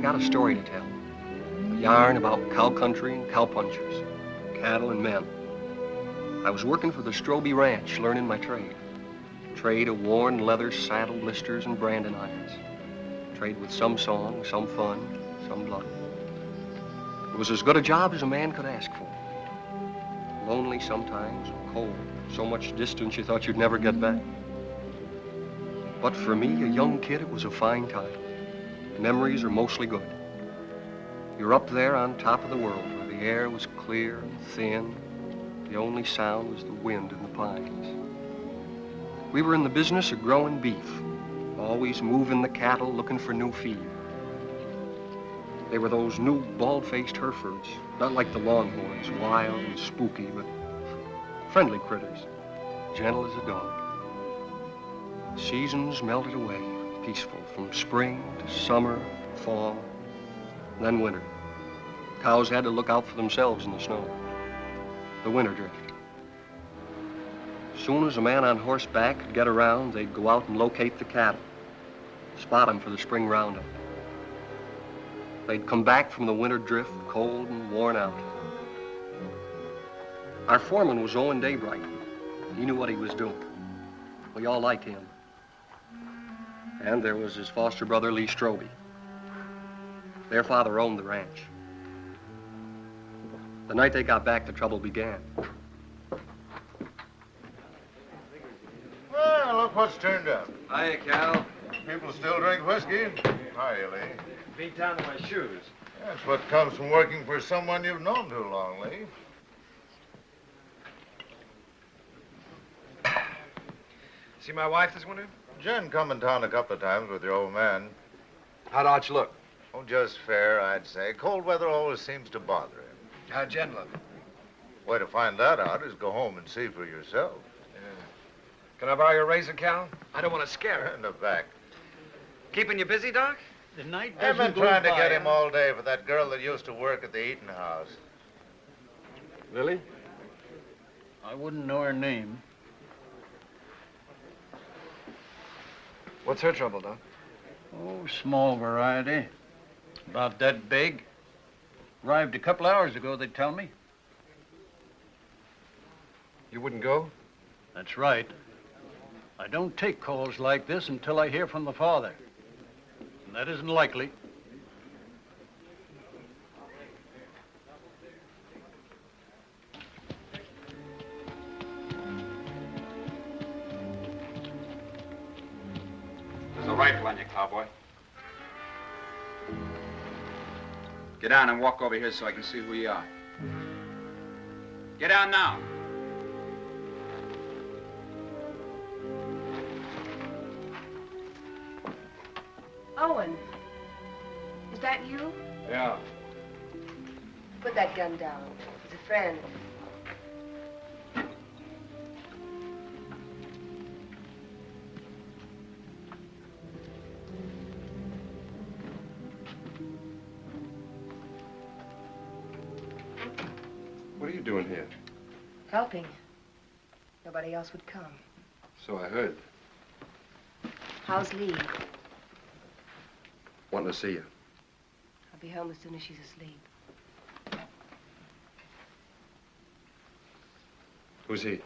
got a story to tell. A yarn about cow country and cowpunchers, cattle and men. I was working for the Strobie ranch, learning my trade. Trade of worn leather saddle blisters and branding irons. Trade with some song, some fun, some blood. It was as good a job as a man could ask for. Lonely sometimes, cold, so much distance you thought you'd never get back. But for me, a young kid, it was a fine time. Memories are mostly good. You're up there on top of the world where the air was clear and thin. The only sound was the wind in the pines. We were in the business of growing beef, always moving the cattle, looking for new feed. They were those new bald-faced Herefords, not like the Longhorns, wild and spooky, but friendly critters, gentle as a dog. Seasons melted away, peaceful, from spring to summer, fall, then winter. Cows had to look out for themselves in the snow. The winter drift. As soon as a man on horseback could get around, they'd go out and locate the cattle, spot them for the spring roundup. They'd come back from the winter drift, cold and worn out. Our foreman was Owen Daybright. He knew what he was doing. We all liked him. And there was his foster brother, Lee Strobie. Their father owned the ranch. The night they got back, the trouble began. Well, look what's turned up. Hiya, Cal. People still drink whiskey. Hiya, Lee. Beat down to my shoes. That's what comes from working for someone you've known too long, Lee. See my wife this winter? Jen come in town a couple of times with your old man. How'd Arch look? Oh, just fair, I'd say. Cold weather always seems to bother him. How'd Jen look? Way to find that out is go home and see for yourself. Can I borrow your razor, Cal? I don't want to scare her. In the back. Keeping you busy, Doc? The night I've doesn't been go trying to by, get him huh? all day for that girl that used to work at the eating house. Lily? I wouldn't know her name. What's her trouble, Doc? Oh, small variety. About that big. Arrived a couple hours ago, they tell me. You wouldn't go? That's right. I don't take calls like this until I hear from the father. And that isn't likely. There's a rifle on you, cowboy. Get down and walk over here so I can see who you are. Get down now. Owen, is that you? Yeah. Put that gun down. He's a friend. What are you doing here? Helping. Nobody else would come. So I heard. How's Lee? Wanting to see you. I'll be home as soon as she's asleep. Who's he?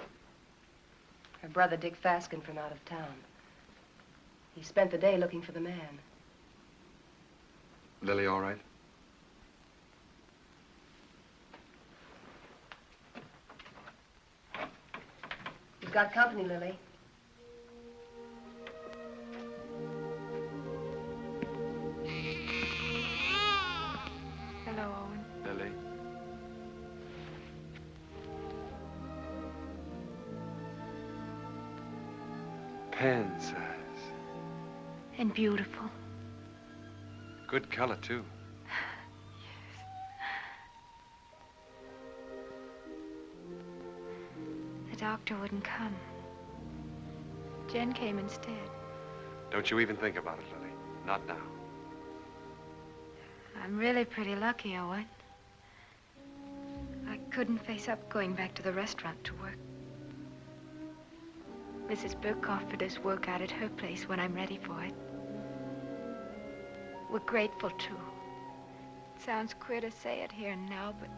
Her brother, Dick Fasken, from out of town. He spent the day looking for the man. Lily all right? You've got company, Lily. Hello, Owen. Lily. Pen size. And beautiful. Good color, too. The doctor wouldn't come. Jen came instead. Don't you even think about it, Lily. Not now. I'm really pretty lucky, Owen. I couldn't face up going back to the restaurant to work. Mrs. Burke offered us work out at her place when I'm ready for it. We're grateful, too. It sounds queer to say it here and now, but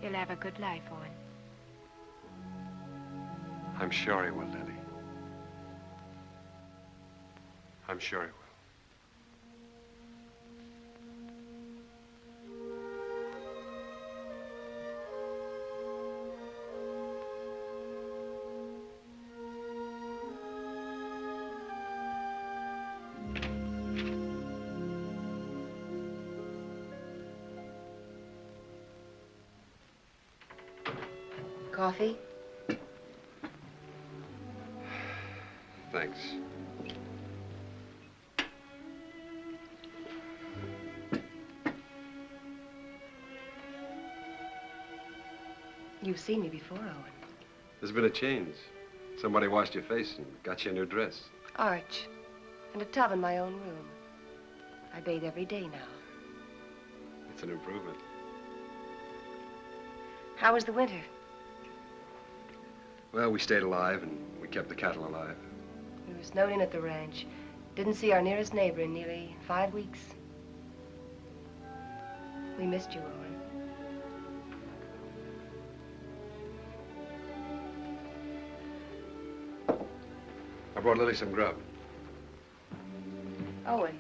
you'll have a good life, Owen. I'm sure he will, Lily. I'm sure he will. Coffee? Thanks. You've seen me before, Owen. There's been a change. Somebody washed your face and got you a new dress. Arch. And a tub in my own room. I bathe every day now. It's an improvement. How was the winter? Well, we stayed alive and we kept the cattle alive. We were snowed in at the ranch. Didn't see our nearest neighbor in nearly 5 weeks. We missed you, Owen. I brought Lily some grub. Owen.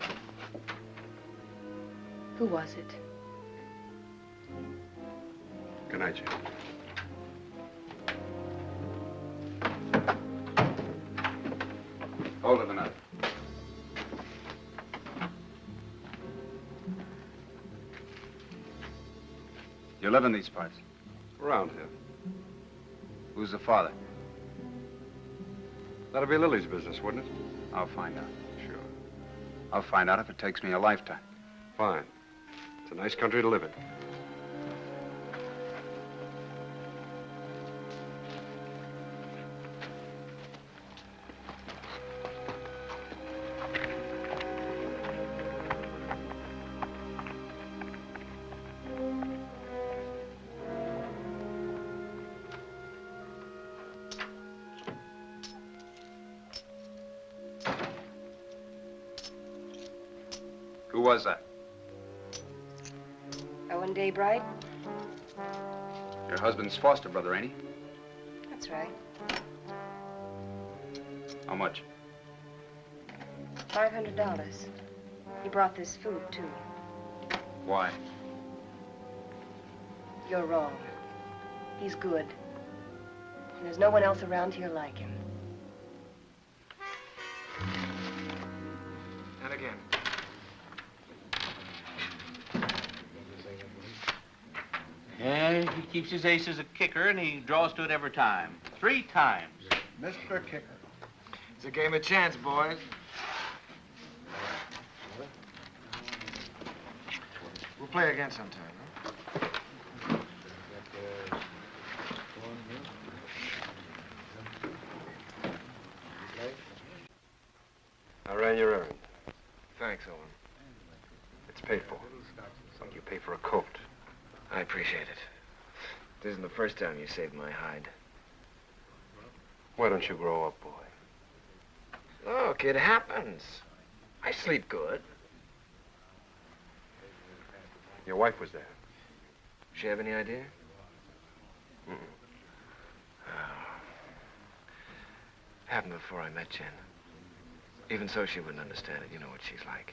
Who was it? Good night, Jim. Hold it a minute. You live in these parts? Around here. Who's the father? That'll be Lily's business, wouldn't it? I'll find out. Sure. I'll find out if it takes me a lifetime. Fine. It's a nice country to live in. Who was that? Owen Daybright? Your husband's foster brother, ain't he? That's right. How much? $500. He brought this food, too. Why? You're wrong. He's good. And there's no one else around here like him. And again. Yeah, he keeps his ace as a kicker, and he draws to it every time. 3 times. Mr. Kicker. It's a game of chance, boys. We'll play again sometime, huh? I ran your errand. Thanks, Owen. It's paid for. It's like you pay for a coat. I appreciate it. This isn't the first time you saved my hide. Why don't you grow up, boy? Look, it happens. I sleep good. Your wife was there. She have any idea? Mm-mm. Happened before I met Jen. Even so, she wouldn't understand it. You know what she's like.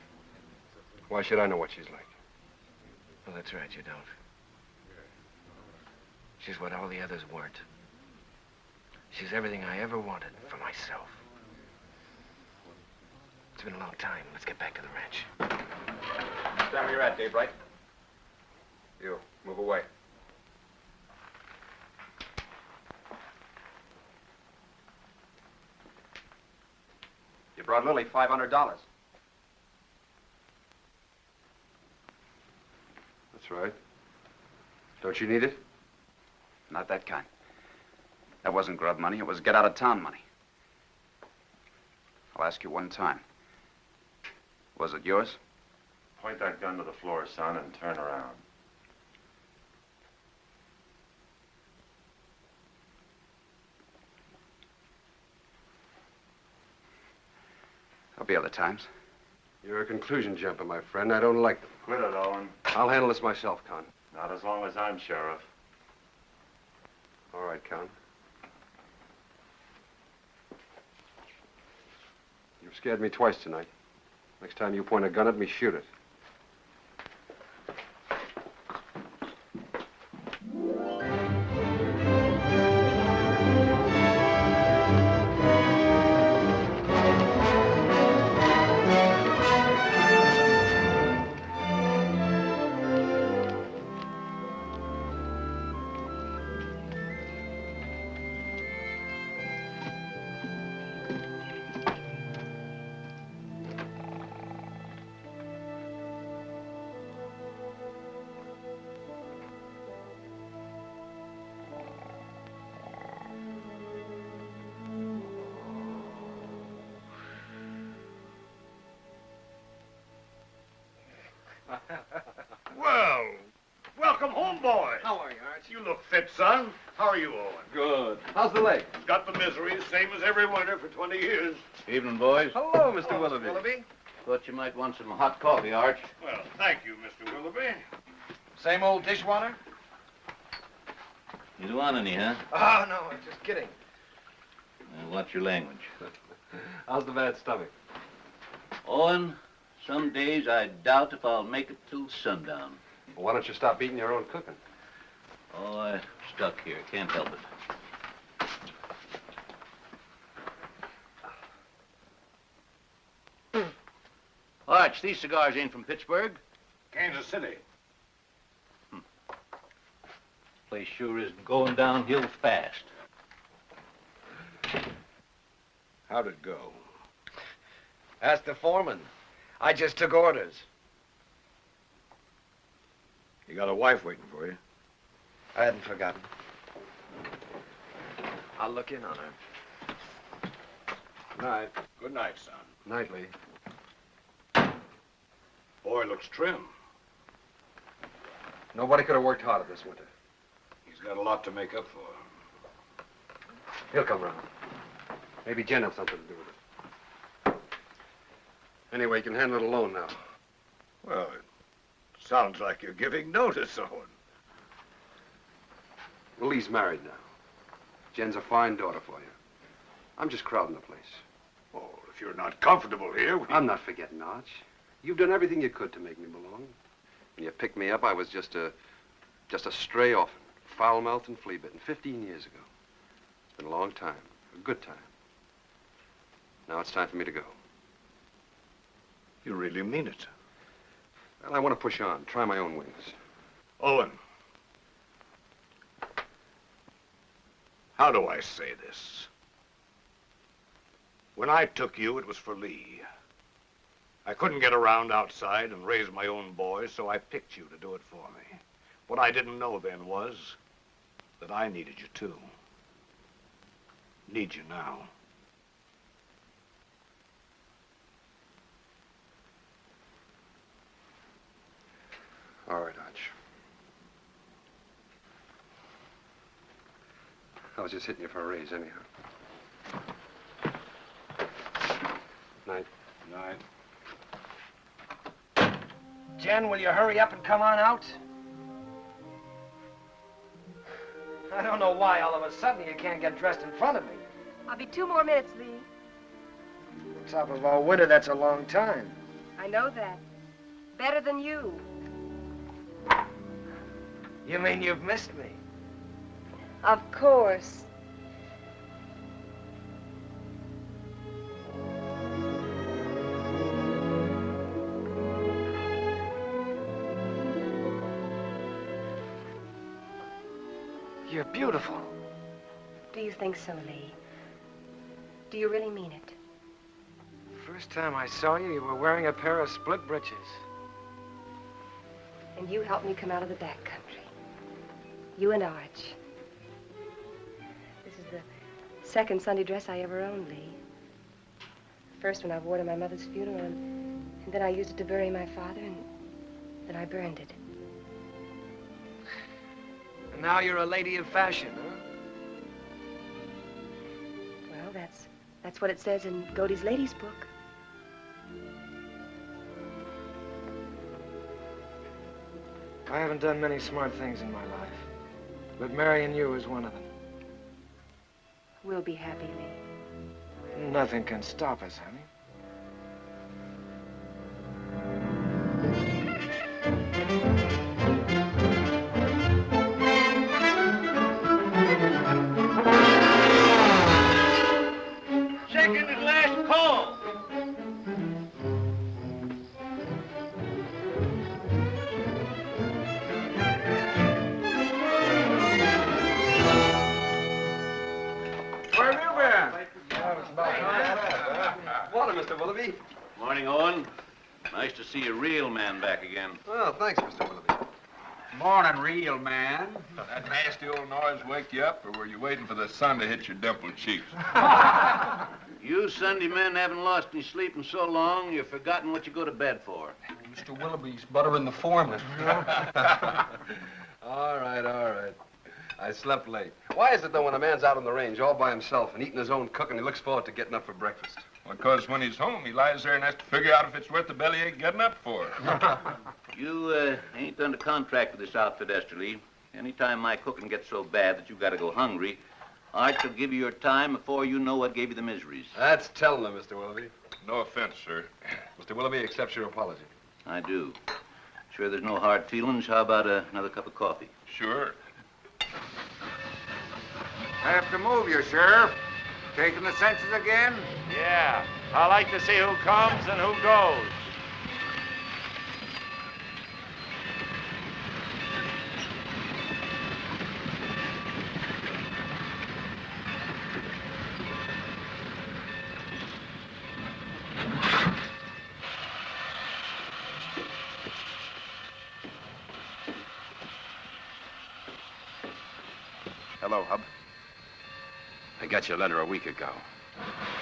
Why should I know what she's like? Well, that's right, you don't. She's what all the others weren't. She's everything I ever wanted for myself. It's been a long time. Let's get back to the ranch. Stand where you're at, Daybright. You, move away. You brought Lily $500. That's right. Don't you need it? Not that kind. That wasn't grub money. It was get-out-of-town money. I'll ask you one time. Was it yours? Point that gun to the floor, son, and turn around. There'll be other times. You're a conclusion jumper, my friend. I don't like them. Quit it, Owen. I'll handle this myself, Con. Not as long as I'm sheriff. All right, Con. You've scared me twice tonight. Next time you point a gun at me, shoot it. Well, welcome home, boy. How are you, Arch? You look fit, son. How are you, Owen? Good. How's the leg? Got the misery, same as every winter for 20 years. Evening, boys. Hello, Mr. Willoughby. Thought you might want some hot coffee, Arch. Well, thank you, Mr. Willoughby. Same old dishwater? You don't want any, huh? Oh, no, I'm just kidding. Watch your language. How's the bad stomach? Owen, some days I doubt if I'll make it till sundown. Well, why don't you stop eating your own cooking? Oh, I'm stuck here. Can't help it. Arch, these cigars ain't from Pittsburgh. Kansas City. Place sure is going downhill fast. How'd it go? Ask the foreman. I just took orders. You got a wife waiting for you. I hadn't forgotten. I'll look in on her. Night. Good night, son. Nightly. Boy looks trim. Nobody could have worked harder this winter. He's got a lot to make up for. He'll come round. Maybe Jen has something to do with it. Anyway, you can handle it alone now. Well, it sounds like you're giving notice, Owen. Well, Lee's married now. Jen's a fine daughter for you. I'm just crowding the place. Oh, if you're not comfortable here, I'm not forgetting, Arch. You've done everything you could to make me belong. When you picked me up, I was just a stray orphan, foul-mouthed and flea-bitten, 15 years ago. It's been a long time, a good time. Now it's time for me to go. You really mean it. Well, I want to push on, try my own wings. Owen. How do I say this? When I took you, it was for Lee. I couldn't get around outside and raise my own boys, so I picked you to do it for me. What I didn't know then was that I needed you too. Need you now. All right, Arch. I was just hitting you for a raise anyhow. Night. Night. Jen, will you hurry up and come on out? I don't know why all of a sudden you can't get dressed in front of me. I'll be 2 more minutes, Lee. On top of all winter, that's a long time. I know that. Better than you. You mean you've missed me? Of course. You're beautiful. Do you think so, Lee? Do you really mean it? First time I saw you, you were wearing a pair of split breeches. And you helped me come out of the back country. You and Arch. This is the second Sunday dress I ever owned, Lee. First one I wore to my mother's funeral, and then I used it to bury my father, and then I burned it. And now you're a lady of fashion, huh? Well, that's what it says in Godey's Ladies book. I haven't done many smart things in my life, but marrying you is one of them. We'll be happy, Lee. Nothing can stop us, honey. Second and last call. Where have you been? Water, Mr. Willoughby. Morning, Owen. Nice to see a real man back again. Well, thanks, Mr. Willoughby. Morning, real man. That nasty old noise wake you up, or were you waiting for the sun to hit your dimpled cheeks? You Sunday men haven't lost any sleep in so long, you've forgotten what you go to bed for. Mr. Willoughby's buttering the foreman. All right. I slept late. Why is it, though, when a man's out on the range all by himself and eating his own cooking, he looks forward to getting up for breakfast? Because when he's home, he lies there and has to figure out if it's worth the bellyache getting up for. You ain't under contract with this outfit, Esterly. Anytime my cooking gets so bad that you gotta go hungry, Arch will give you your time before you know what gave you the miseries. That's telling them, Mr. Willoughby. No offense, sir. Mr. Willoughby accepts your apology. I do. Sure there's no hard feelings. How about another cup of coffee? Sure. Have to move you, Sheriff. Taking the census again? Yeah. I like to see who comes and who goes. Hello, Hub. I got your letter a week ago.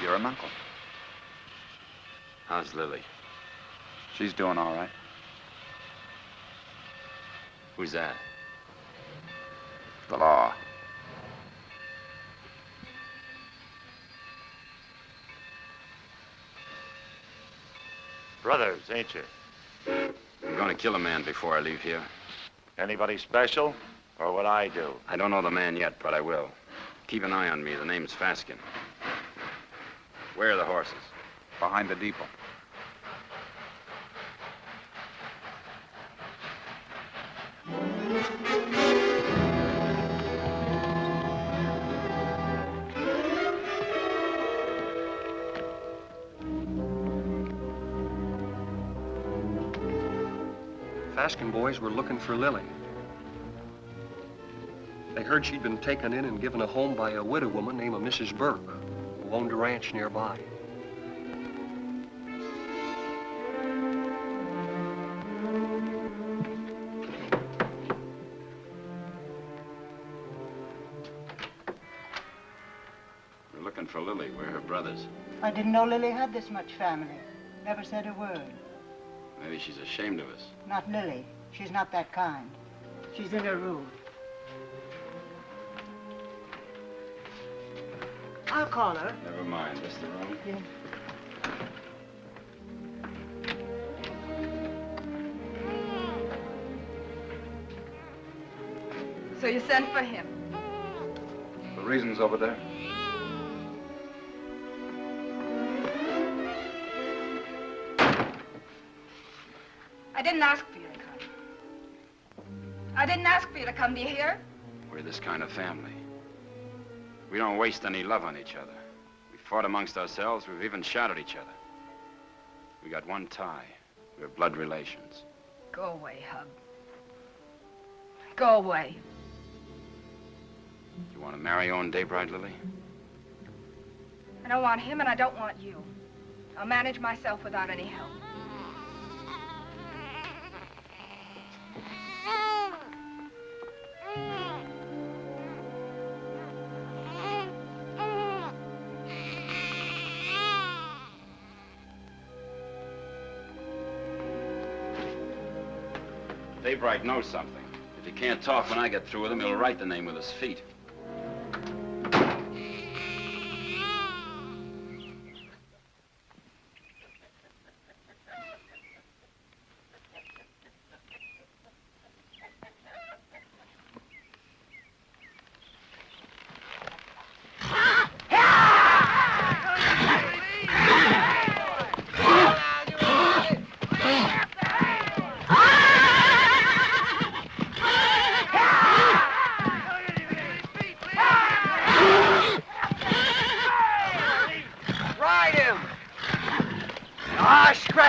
You're an uncle. How's Lily? She's doing all right. Who's that? The law. Brothers, ain't you? I'm going to kill a man before I leave here. Anybody special? Or what I do? I don't know the man yet, but I will. Keep an eye on me. The name's Fasken. Where are the horses? Behind the depot. Fasken boys were looking for Lily. They heard she'd been taken in and given a home by a widow woman named Mrs. Burt, who owned a ranch nearby. We're looking for Lily. We're her brothers. I didn't know Lily had this much family. Never said a word. Maybe she's ashamed of us. Not Lily. She's not that kind. She's in her room. I'll call her. Never mind. This the room? Yeah. So you sent for him? The reason's over there. I didn't ask for you to come. I didn't ask for you to come. Do you hear? We're this kind of family. We don't waste any love on each other. We fought amongst ourselves. We've even shot at each other. We got one tie. We're blood relations. Go away, Hub. Go away. You want to marry Owen Daybright, Lily? I don't want him and I don't want you. I'll manage myself without any help. Daybright knows something. If he can't talk when I get through with him, he'll write the name with his feet.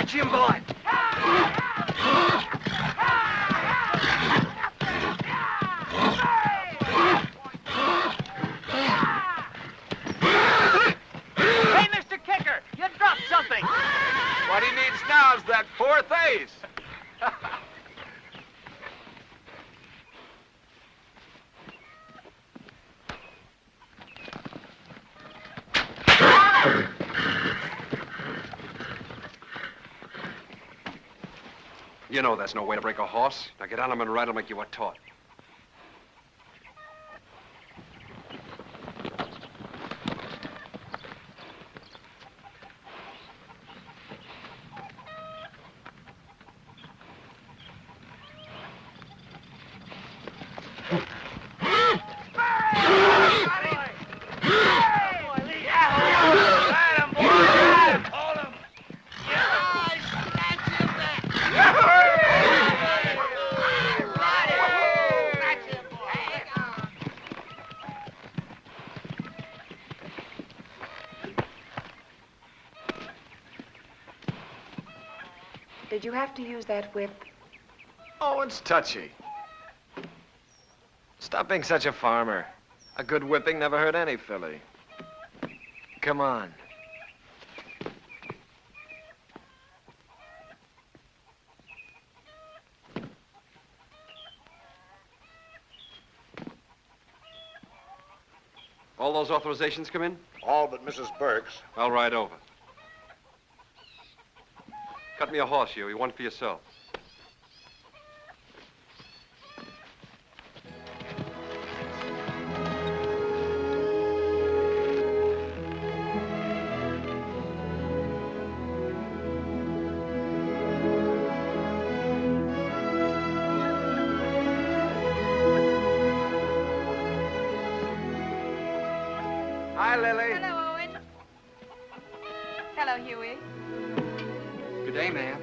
Catch him, boy! Hey, Mr. Kicker, you dropped something. What he needs now is that fourth ace. You know that's no way to break a horse. Now get on him and ride him like you were taught. Did you have to use that whip? Oh, it's touchy. Stop being such a farmer. A good whipping never hurt any filly. Come on. All those authorizations come in? All but Mrs. Burke's. I'll ride over. Cut me a horse, Huey. One for yourself. Hi, Lily. Hello, Owen. Hello, Huey. Good day, ma'am.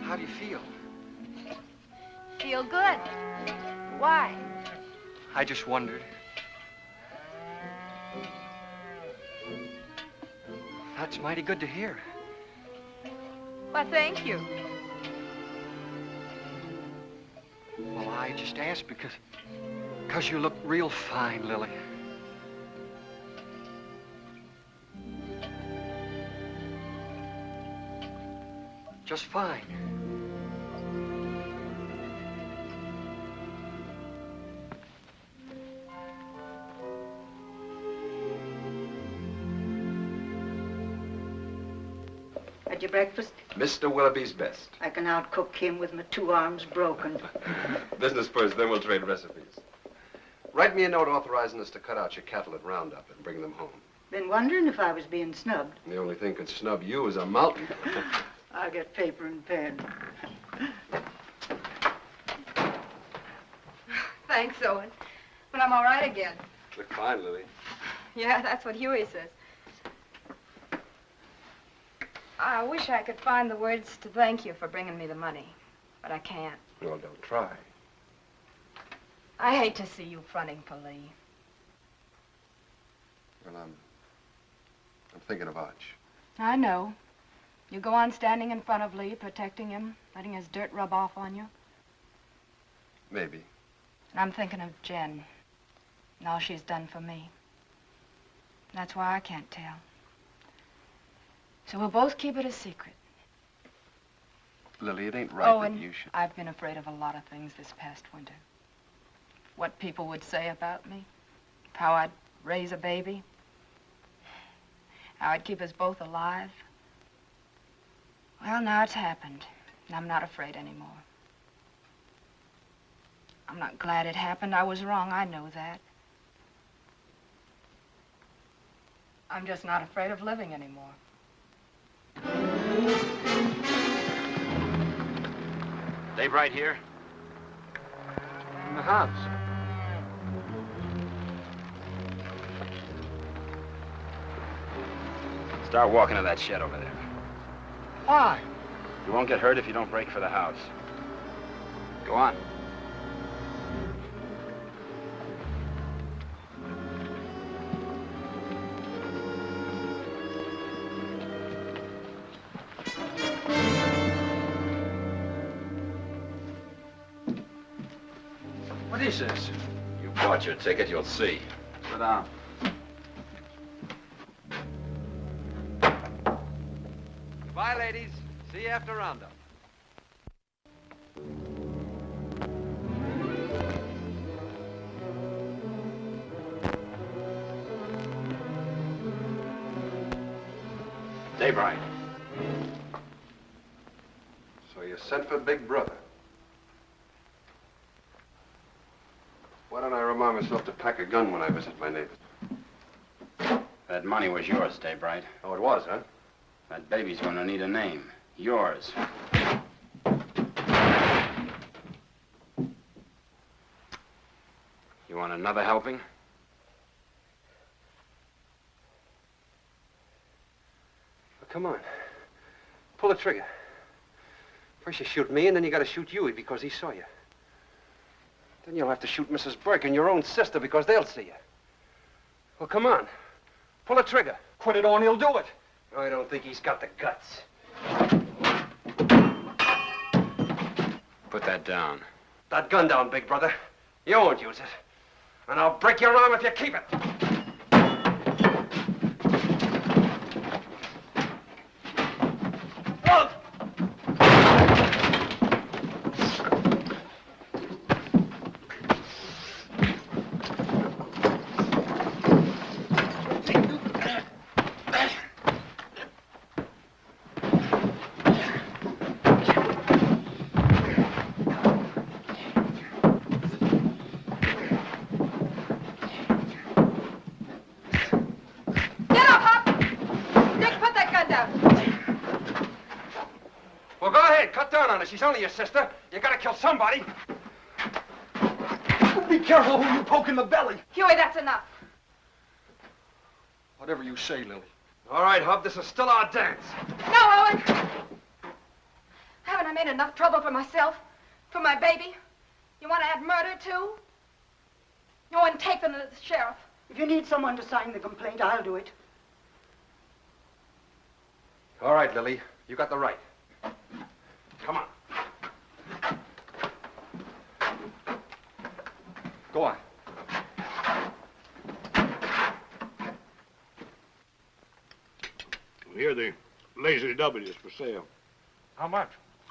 How do you feel? Feel good. Why? I just wondered. That's mighty good to hear. Well, thank you. Well, I just asked because you look real fine, Lily. Just fine. Had your breakfast? Mr. Willoughby's best. I can outcook him with my 2 arms broken. Business first, then we'll trade recipes. Write me a note authorizing us to cut out your cattle at Roundup and bring them home. Been wondering if I was being snubbed. The only thing could snub you is a mountain. I'll get paper and pen. Thanks, Owen. But I'm all right again. Look fine, Lily. Yeah, that's what Huey says. I wish I could find the words to thank you for bringing me the money, but I can't. Well, don't try. I hate to see you fronting for Lee. Well, I'm thinking of Arch. I know. You go on standing in front of Lee, protecting him, letting his dirt rub off on you. Maybe. And I'm thinking of Jen, and all she's done for me. That's why I can't tell. So we'll both keep it a secret. Lily, it ain't right Owen, that you should... I've been afraid of a lot of things this past winter. What people would say about me, how I'd raise a baby, how I'd keep us both alive. Well, now it's happened, and I'm not afraid anymore. I'm not glad it happened. I was wrong, I know that. I'm just not afraid of living anymore. Daybright here? In the house. Start walking to that shed over there. Why? You won't get hurt if you don't break for the house. Go on. Jesus. You bought your ticket, you'll see. Sit down. Goodbye, ladies. See you after roundup. Daybright. So you sent for Big Brother. Why don't I remind myself to pack a gun when I visit my neighbors? That money was yours, Daybright. Oh, it was, huh? That baby's gonna need a name. Yours. You want another helping? Well, come on. Pull the trigger. First you shoot me, and then you gotta shoot Huey because he saw you. Then you'll have to shoot Mrs. Burke and your own sister because they'll see you. Well, come on. Pull the trigger. Quit it or he'll do it. I don't think he's got the guts. Put that down. That gun down, Big Brother. You won't use it. And I'll break your arm if you keep it. She's only your sister. You gotta kill somebody. Be careful who you poke in the belly. Huey, that's enough. Whatever you say, Lily. All right, Hub, this is still our dance. No, Owen. Haven't I made enough trouble for myself? For my baby? You want to add murder, too? You want to take them to the sheriff? If you need someone to sign the complaint, I'll do it. All right, Lily. You got the right. Come on. Go on. Here, the Lazy W is for sale. How much?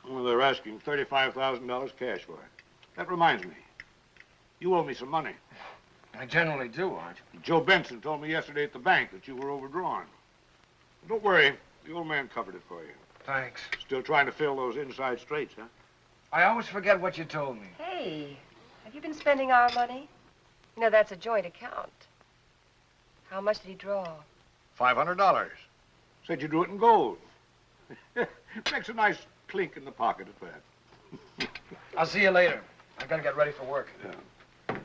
Well, they're asking $35,000 cash for it. That reminds me. You owe me some money. I generally do, Arch. Joe Benson told me yesterday at the bank that you were overdrawn. Don't worry. The old man covered it for you. Thanks. Still trying to fill those inside straights, huh? I always forget what you told me. Hey, have you been spending our money? You know, that's a joint account. How much did he draw? $500. Said you drew it in gold. Makes a nice clink in the pocket at that. I'll see you later. I gotta get ready for work. Yeah.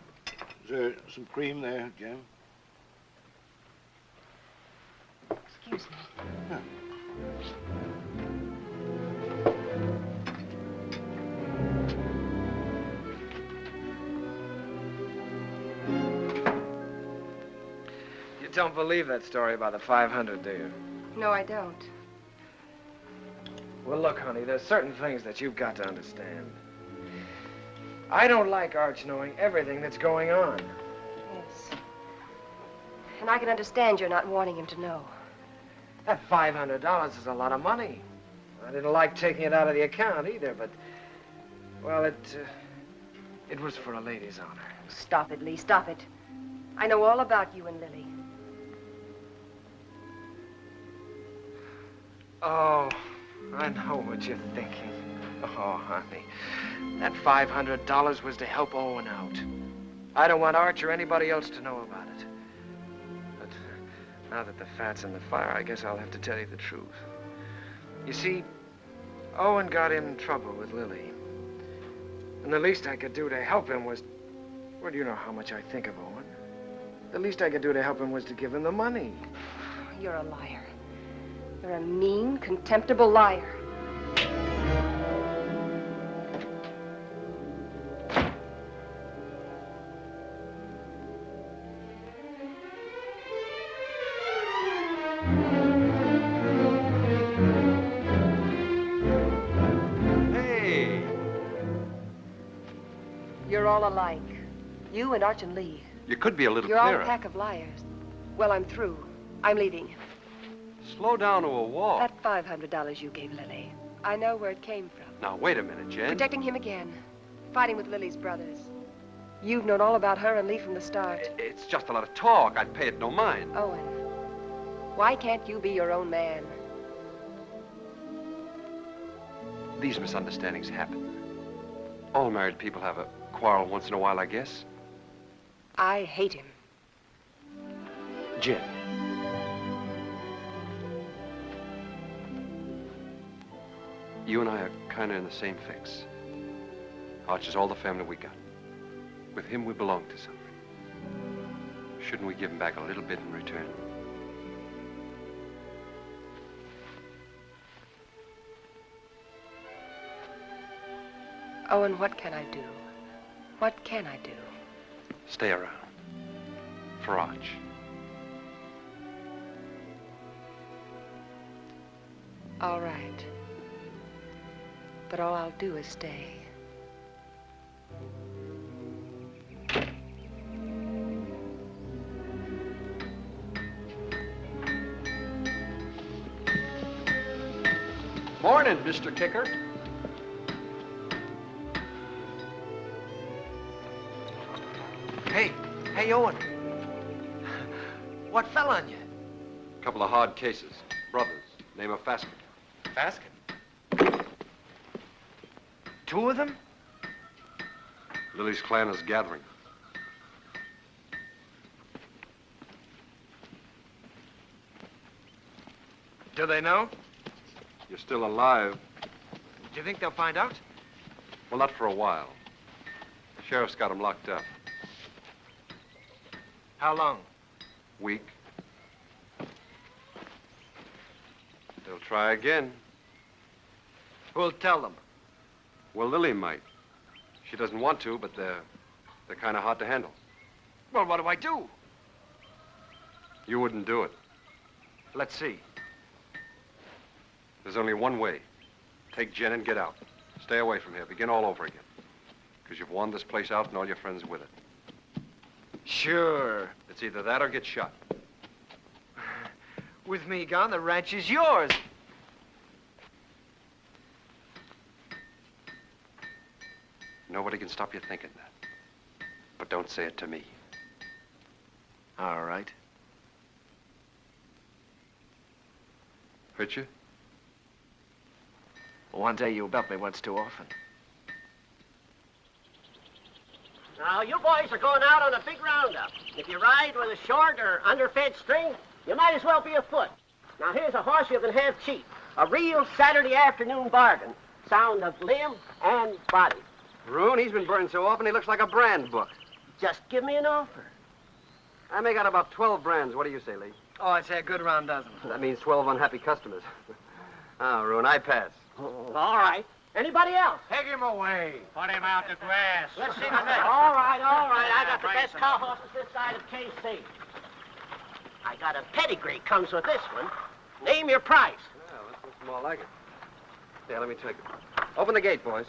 Is there some cream there, Jim? Excuse me. Yeah. You don't believe that story about the 500, do you? No, I don't. Well, look, honey, there's certain things that you've got to understand. I don't like Arch knowing everything that's going on. Yes. And I can understand you're not wanting him to know. That $500 is a lot of money. I didn't like taking it out of the account either, but, well, it was for a lady's honor. Stop it, Lee, stop it. I know all about you and Lily. Oh, I know what you're thinking. Oh, honey, that $500 was to help Owen out. I don't want Arch or anybody else to know about it. But now that the fat's in the fire, I guess I'll have to tell you the truth. You see, Owen got in trouble with Lily. And the least I could do to help him was... Well, you know how much I think of Owen. The least I could do to help him was to give him the money. You're a liar. You're a mean, contemptible liar. Hey! You're all alike. You and Arch and Lee. You could be a little You're all clearer. a pack of liars. Well, I'm through. I'm leaving. Slow down to a walk. That $500 you gave Lily, I know where it came from. Now, wait a minute, Jen. Protecting him again. Fighting with Lily's brothers. You've known all about her and Lee from the start. It's just a lot of talk. I'd pay it no mind. Owen, why can't you be your own man? These misunderstandings happen. All married people have a quarrel once in a while, I guess. I hate him. Jen. You and I are kind of in the same fix. Arch is all the family we got. With him, we belong to something. Shouldn't we give him back a little bit in return? Owen, what can I do? What can I do? Stay around. For Arch. All right. But all I'll do is stay. Morning, Mr. Kicker. Hey, Owen. What fell on you? A couple of hard cases. Brothers. Name of Fasken. Fasken? Two of them? Lily's clan is gathering. Do they know? You're still alive. Do you think they'll find out? Well, not for a while. The sheriff's got them locked up. How long? Week. They'll try again. Who'll tell them? Well, Lily might. She doesn't want to, but they're kind of hard to handle. Well, what do I do? You wouldn't do it. Let's see. There's only one way. Take Jen and get out. Stay away from here. Begin all over again. Because you've worn this place out and all your friends with it. Sure. It's either that or get shot. With me gone, the ranch is yours. Nobody can stop you thinking that. But don't say it to me. All right. Hurt you? One day you'll bet me once too often. Now, you boys are going out on a big roundup. If you ride with a short or underfed string, you might as well be afoot. Now, here's a horse you can have cheap. A real Saturday afternoon bargain. Sound of limb and body. Roon, he's been burned so often he looks like a brand book. Just give me an offer. I make out about 12 brands. What do you say, Lee? Oh, I'd say a good round dozen. That means 12 unhappy customers. Oh, Roon, I pass. All right. Anybody else? Take him away. Put him out to grass. Let's see the next. All right. I got the best cow horses this side of KC. I got a pedigree comes with this one. Name your price. Yeah, this looks more like it. Yeah, let me take it. Open the gate, boys.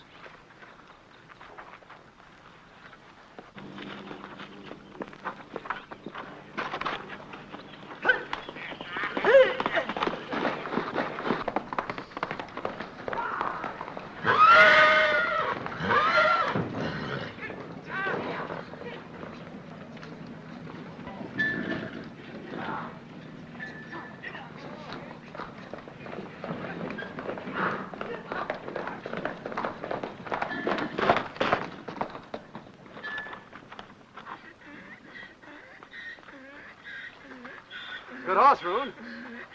Good horse, Roon.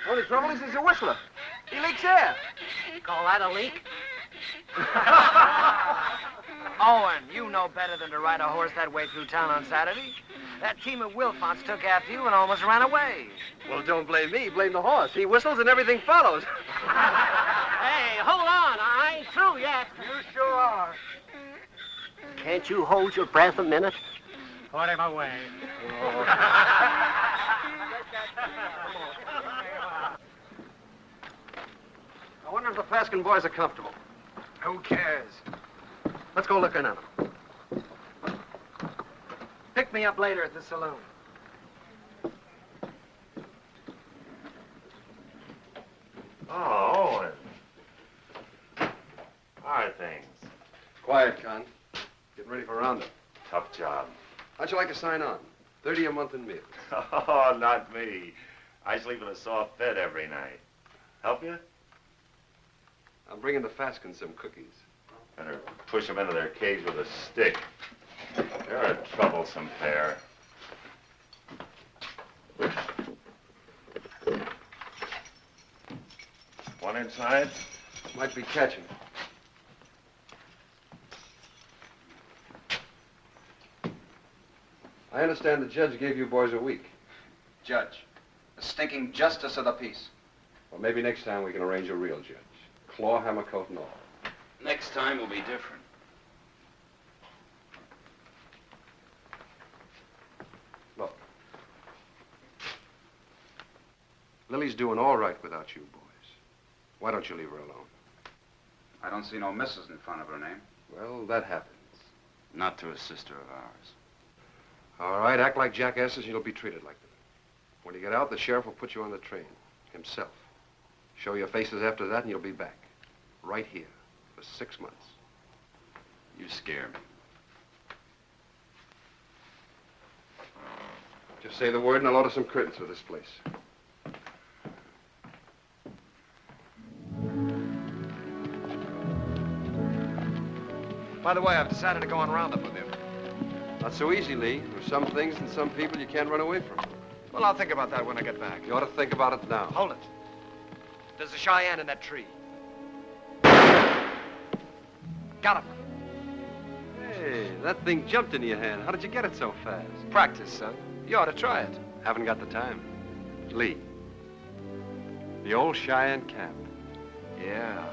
Only trouble is he's a whistler. He leaks air. Call that a leak? Owen, you know better than to ride a horse that way through town on Saturday. That team of Wilfonts took after you and almost ran away. Well, don't blame me. Blame the horse. He whistles and everything follows. Hey, hold on. I ain't through yet. You sure are. Can't you hold your breath a minute? Put him away. I wonder if the Fasken boys are comfortable. Who cares? Let's go look in on them. pick me up later at the saloon. Oh, Owen. How are things? Quiet, Con. Getting ready for roundup. Tough job. How'd you like to sign on? 30 a month in meals. Oh, not me. I sleep in a soft bed every night. Help you? I'm bringing the Fasken some cookies. Better push them into their cage with a stick. They're a troublesome pair. One inside? Might be catching. I understand the judge gave you boys a week. Judge, the stinking justice of the peace. Well, maybe next time we can arrange a real judge. Claw, hammer, coat, and all. Next time will be different. Look. Lily's doing all right without you boys. Why don't you leave her alone? I don't see no missus in front of her name. Well, that happens. Not to a sister of ours. All right, act like jackasses and you'll be treated like them. When you get out, the sheriff will put you on the train. Himself. Show your faces after that and you'll be back. Right here. For 6 months. You scare me. Just say the word and I'll order some curtains for this place. By the way, I've decided to go on roundup with you. Not so easy, Lee. There's some things and some people you can't run away from. Well, I'll think about that when I get back. You ought to think about it now. Hold it. There's a Cheyenne in that tree. Got him. Hey, that thing jumped into your hand. How did you get it so fast? Practice, son. You ought to try it. Haven't got the time. Lee. The old Cheyenne cap. Yeah.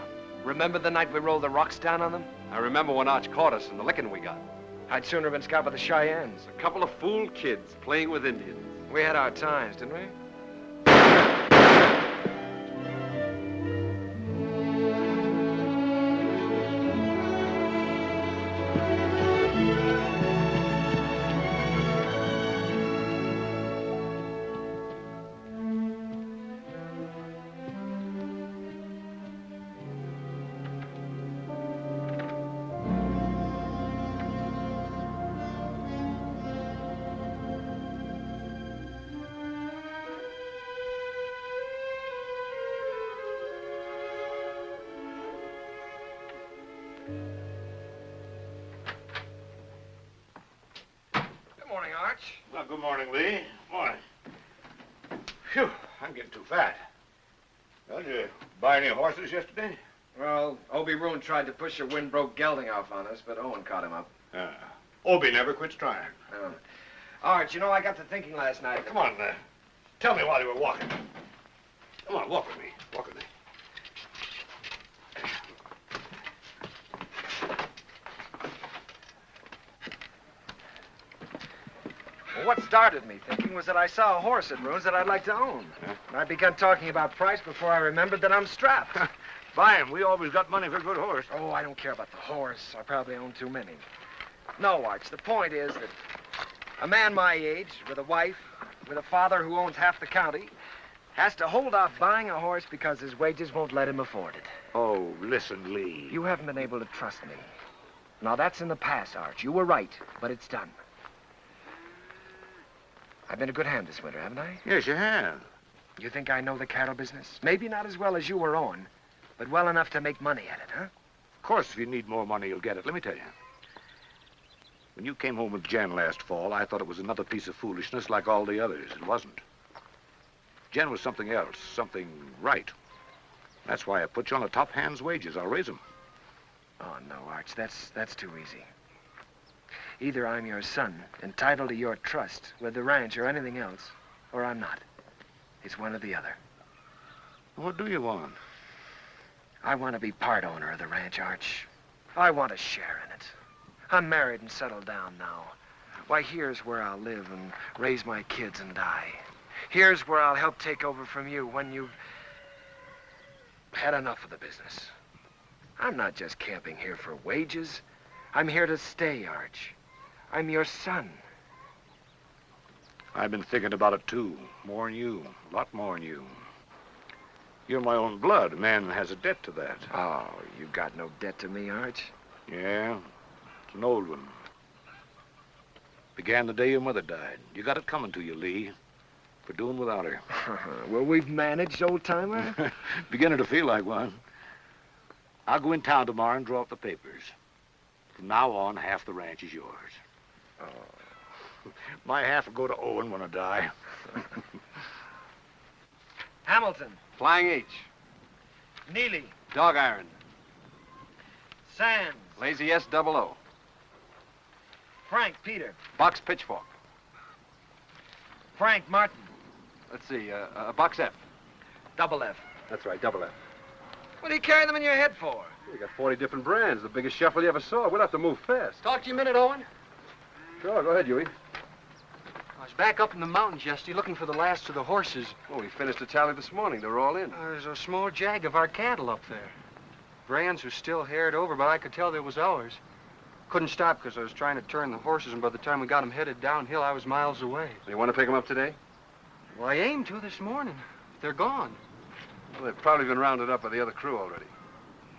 Remember the night we rolled the rocks down on them? I remember when Arch caught us and the licking we got. I'd sooner have been scout with the Cheyennes. A couple of fool kids playing with Indians. We had our times, didn't we? Well, good morning, Lee. Morning. Phew, I'm getting too fat. Well, did you buy any horses yesterday? Well, Obie Roon tried to push a wind-broke gelding off on us, but Owen caught him up. Obie never quits trying. Arch, you know, I got to thinking last night. Come on, tell me while you were walking. Come on, walk with me. Walk with me. Well, what started me thinking was that I saw a horse at Roon's that I'd like to own. And I begun talking about price before I remembered that I'm strapped. Buy him. We always got money for a good horse. Oh, I don't care about the horse. I probably own too many. No, Arch, the point is that a man my age, with a wife, with a father who owns half the county, has to hold off buying a horse because his wages won't let him afford it. Oh, listen, Lee. You haven't been able to trust me. Now, that's in the past, Arch. You were right, but it's done. I've been a good hand this winter, haven't I? Yes, you have. You think I know the cattle business? Maybe not as well as you or Owen, but well enough to make money at it, huh? Of course, if you need more money, you'll get it. Let me tell you. When you came home with Jen last fall, I thought it was another piece of foolishness like all the others. It wasn't. Jen was something else, something right. That's why I put you on the top hand's wages. I'll raise them. Oh, no, Arch, that's too easy. Either I'm your son, entitled to your trust with the ranch or anything else, or I'm not. It's one or the other. What do you want? I want to be part owner of the ranch, Arch. I want a share in it. I'm married and settled down now. Why, here's where I'll live and raise my kids and die. Here's where I'll help take over from you when you've had enough of the business. I'm not just camping here for wages. I'm here to stay, Arch. I'm your son. I've been thinking about it, too. More than you. A lot more than you. You're my own blood. A man has a debt to that. Oh, you got no debt to me, Arch. Yeah, it's an old one. Began the day your mother died. You got it coming to you, Lee, for doing without her. Well, we've managed, old-timer. Beginning to feel like one. I'll go in town tomorrow and draw up the papers. From now on, half the ranch is yours. Oh. My half will go to Owen when I die. Hamilton. Flying H. Neely. Dog iron. Sands. Lazy S-00. Frank Peter. Box pitchfork. Frank Martin. Let's see, box F. Double F. That's right, double F. What do you carry them in your head for? You got 40 different brands, the biggest shuffle you ever saw. We'll have to move fast. Talk to you a minute, Owen. Sure, go ahead, Huey. I was back up in the mountains yesterday looking for the last of the horses. Oh, we finished the tally this morning. They were all in. There's a small jag of our cattle up there. Brands were still haired over, but I could tell they was ours. Couldn't stop because I was trying to turn the horses, and by the time we got them headed downhill, I was miles away. You want to pick them up today? Well, I aimed to this morning. They're gone. Well, they've probably been rounded up by the other crew already.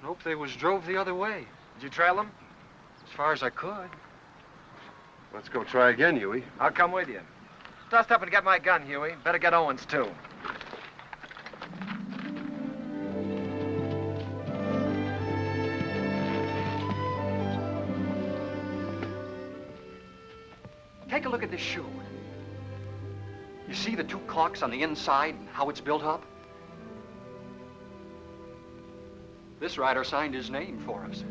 Nope, they was drove the other way. Did you trail them? As far as I could. Let's go try again, Huey. I'll come with you. Dust up and get my gun, Huey. Better get Owen's, too. Take a look at this shoe. You see the two clocks on the inside and how it's built up? This rider signed his name for us.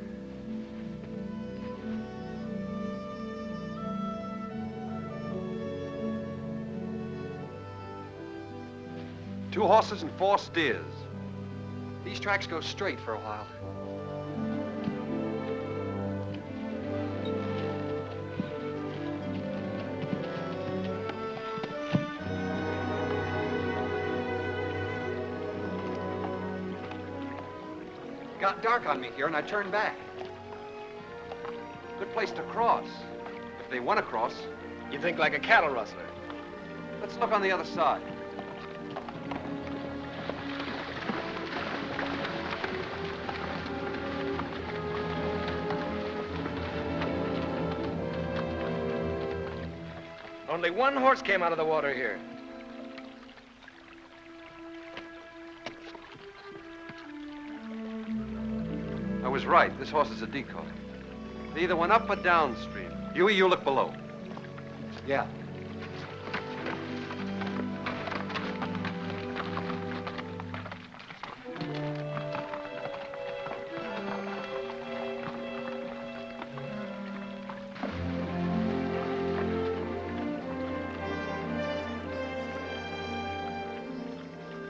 Two horses and 4 steers. These tracks go straight for a while. It got dark on me here, and I turned back. Good place to cross, if they want to cross. You think like a cattle rustler. Let's look on the other side. Only one horse came out of the water here. I was right. This horse is a decoy. They either went up or downstream. Huey, you look below. Yeah.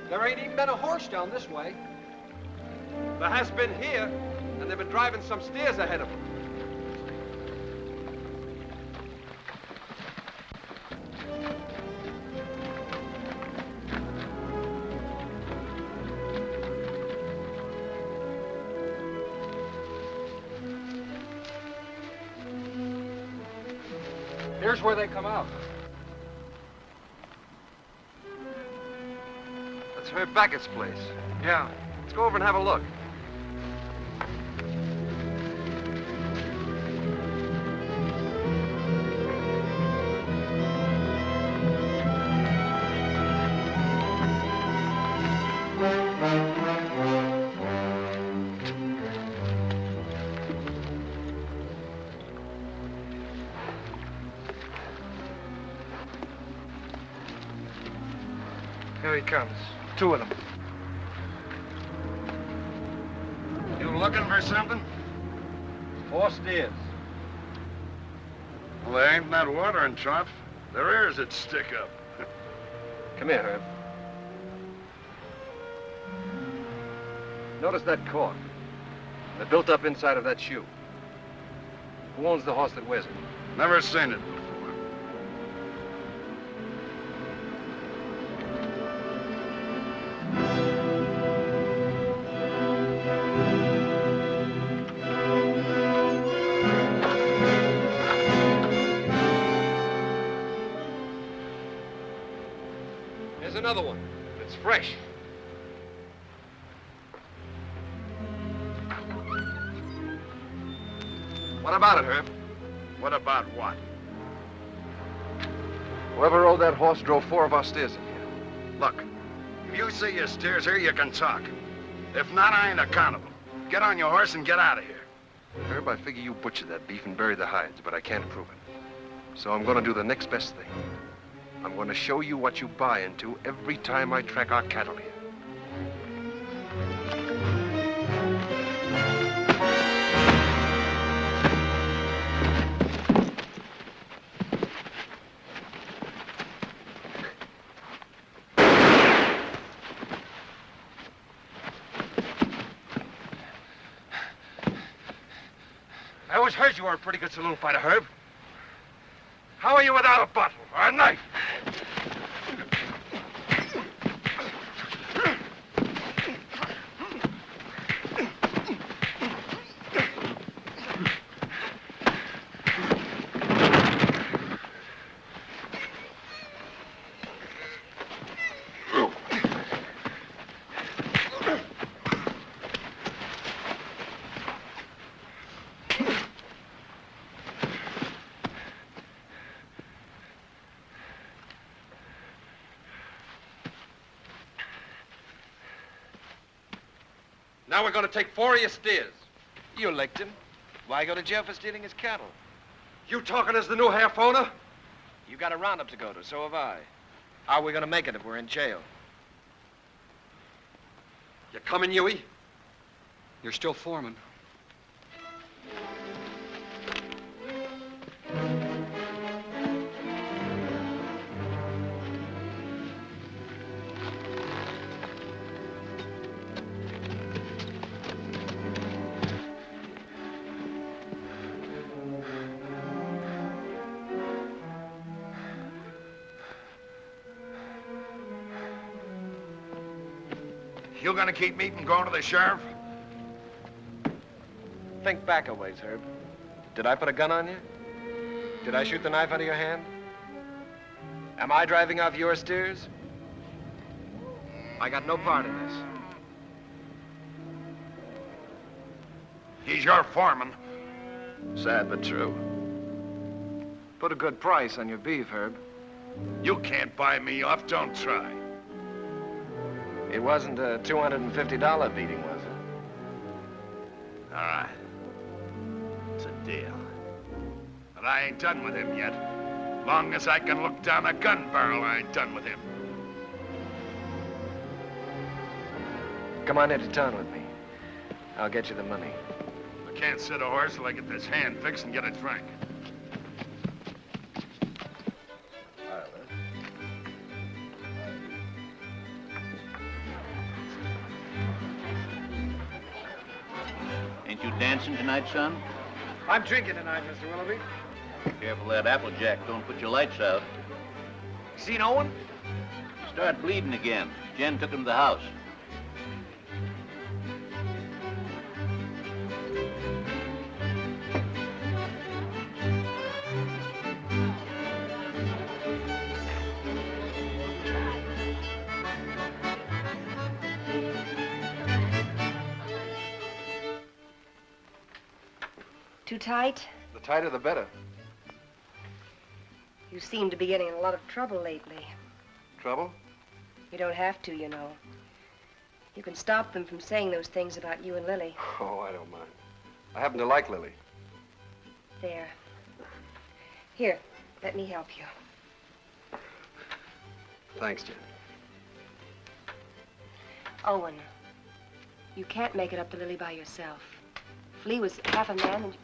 There ain't even been a horse down this way. There has been here, and they've been driving some steers ahead of them. Here's where they come out. That's Herb Beckett's place. Yeah. Let's go over and have a look. Here he comes. 2 of them. You looking for something? 4 steers. Well, there ain't that watering trough. Their ears that stick up. Come here, Herb. Notice that cork. They're built up inside of that shoe. Who owns the horse that wears it? Never seen it before. Here's another one. It's fresh. What about it, Herb? What about what? Whoever rode that horse drove 4 of our steers in here. Look, if you see your steers here, you can talk. If not, I ain't accountable. Get on your horse and get out of here. Herb, I figure you butchered that beef and buried the hides, but I can't prove it. So I'm going to do the next best thing. I'm going to show you what you buy into every time I track our cattle here. I always heard you were a pretty good saloon fighter, Herb. How are you without a bottle or a knife? Now we're going to take 4 of your steers. You licked him. Why go to jail for stealing his cattle? You talking as the new half owner? You got a roundup to go to, so have I. How are we gonna make it if we're in jail? You coming, Huey? You're still foreman. You gonna keep me from going to the sheriff? Think back a ways, Herb. Did I put a gun on you? Did I shoot the knife out of your hand? Am I driving off your steers? I got no part in this. He's your foreman. Sad but true. Put a good price on your beef, Herb. You can't buy me off, don't try. It wasn't a $250 beating, was it? All right. It's a deal. But I ain't done with him yet. Long as I can look down a gun barrel, I ain't done with him. Come on into town with me. I'll get you the money. I can't sit a horse till I get this hand fixed and get it frank. Ain't you dancing tonight, son? I'm drinking tonight, Mr. Willoughby. Careful of that Applejack. Don't put your lights out. Seen Owen? Start bleeding again. Jen took him to the house. Too tight? The tighter, the better. You seem to be getting in a lot of trouble lately. Trouble? You don't have to, you know. You can stop them from saying those things about you and Lily. Oh, I don't mind. I happen to like Lily. There. Here, let me help you. Thanks, Jen. Owen, you can't make it up to Lily by yourself. If Lee was half a man and...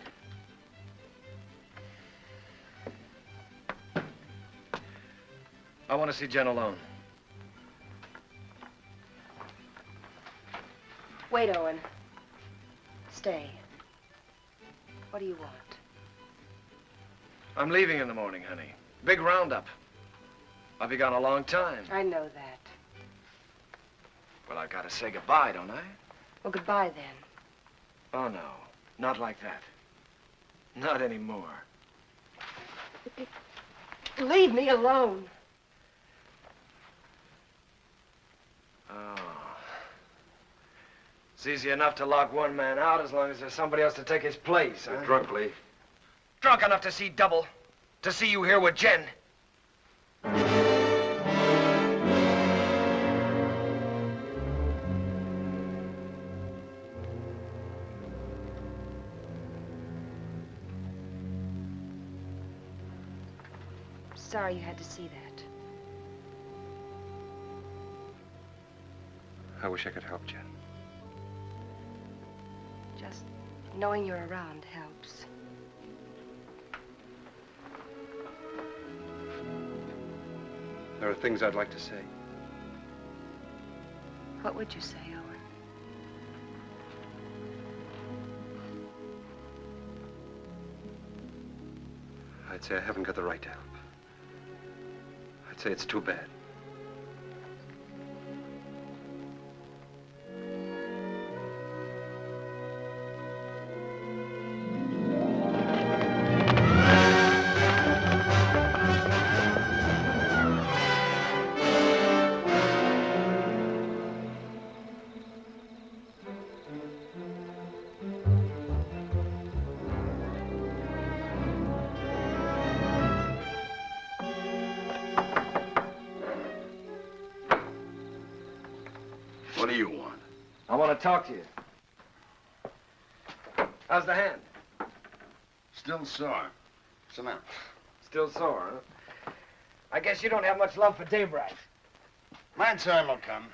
I want to see Jen alone. Wait, Owen. Stay. What do you want? I'm leaving in the morning, honey. Big roundup. I'll be gone a long time. I know that. Well, I've got to say goodbye, don't I? Well, goodbye then. Oh, no. Not like that. Not anymore. Leave me alone. It's easy enough to lock one man out as long as there's somebody else to take his place, huh? You're drunk, Lee. Drunk enough to see double. To see you here with Jen. Sorry you had to see that. I wish I could help, Jen. Just knowing you're around helps. There are things I'd like to say. What would you say, Owen? I'd say I haven't got the right to help. I'd say it's too bad. What do you want? I want to talk to you. How's the hand? Still sore. Sit down. Still sore, huh? I guess you don't have much love for Daybright. My time will come.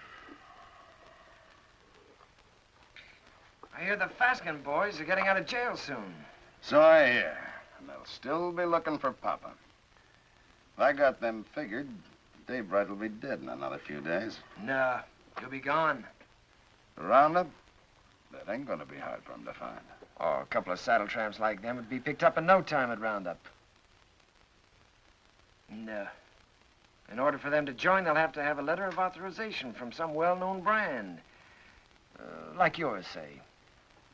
I hear the Fasken boys are getting out of jail soon. So I hear. And they'll still be looking for Papa. If I got them figured, Daybright will be dead in another few days. Nah, he'll be gone. The roundup? That ain't gonna be hard for him to find. Oh, a couple of saddle tramps like them would be picked up in no time at roundup. No. In order for them to join, they'll have to have a letter of authorization from some well-known brand. Like yours, say.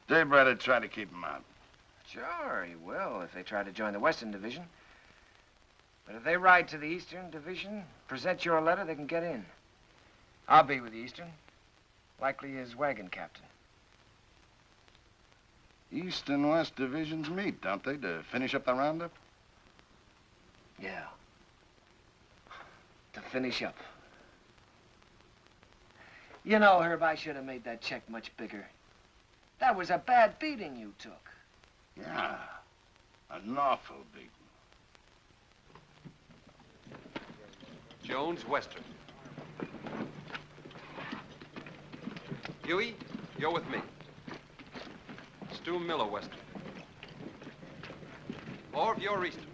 Daybright would try to keep him out. Sure, he will, if they try to join the Western Division. But if they ride to the Eastern Division, present your letter, they can get in. I'll be with the Eastern. Likely his wagon captain. East and West divisions meet, don't they, to finish up the roundup? Yeah. To finish up. You know, Herb, I should have made that check much bigger. That was a bad beating you took. Yeah. An awful beating. Jones, Western. Huey, you're with me. Stu Miller, Western. Orv, you're Eastern.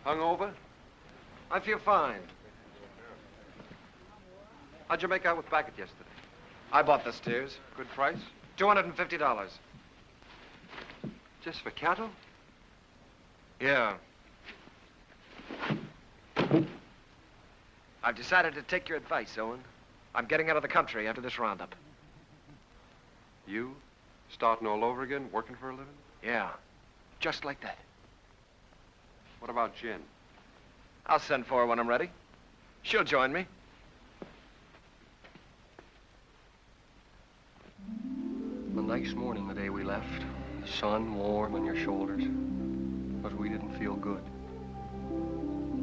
Hungover? I feel fine. How'd you make out with Backett yesterday? I bought the steers. Good price? $250. Just for cattle? Yeah. I've decided to take your advice, Owen. I'm getting out of the country after this roundup. You? Starting all over again, working for a living? Yeah. Just like that. What about Jen? I'll send for her when I'm ready. She'll join me. A nice morning the day we left. The sun warm on your shoulders. But we didn't feel good.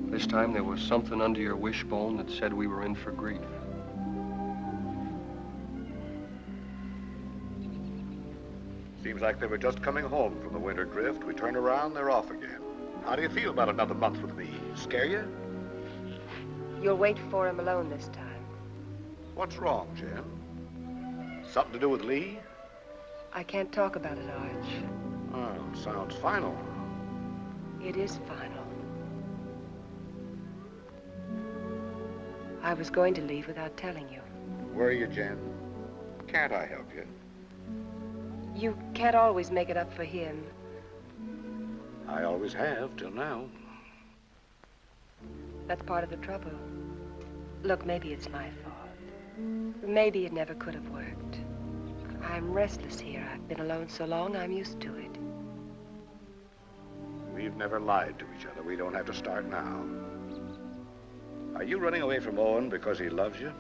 This time there was something under your wishbone that said we were in for grief. Seems like they were just coming home from the winter drift. We turn around, they're off again. How do you feel about another month with me? Scare you? You'll wait for him alone this time. What's wrong, Jen? Something to do with Lee? I can't talk about it, Arch. Oh, sounds final. It is final. I was going to leave without telling you. Where are you, Jen? Can't I help you? You can't always make it up for him. I always have, till now. That's part of the trouble. Look, maybe it's my fault. Maybe it never could have worked. I'm restless here. I've been alone so long, I'm used to it. We've never lied to each other. We don't have to start now. Are you running away from Owen because he loves you?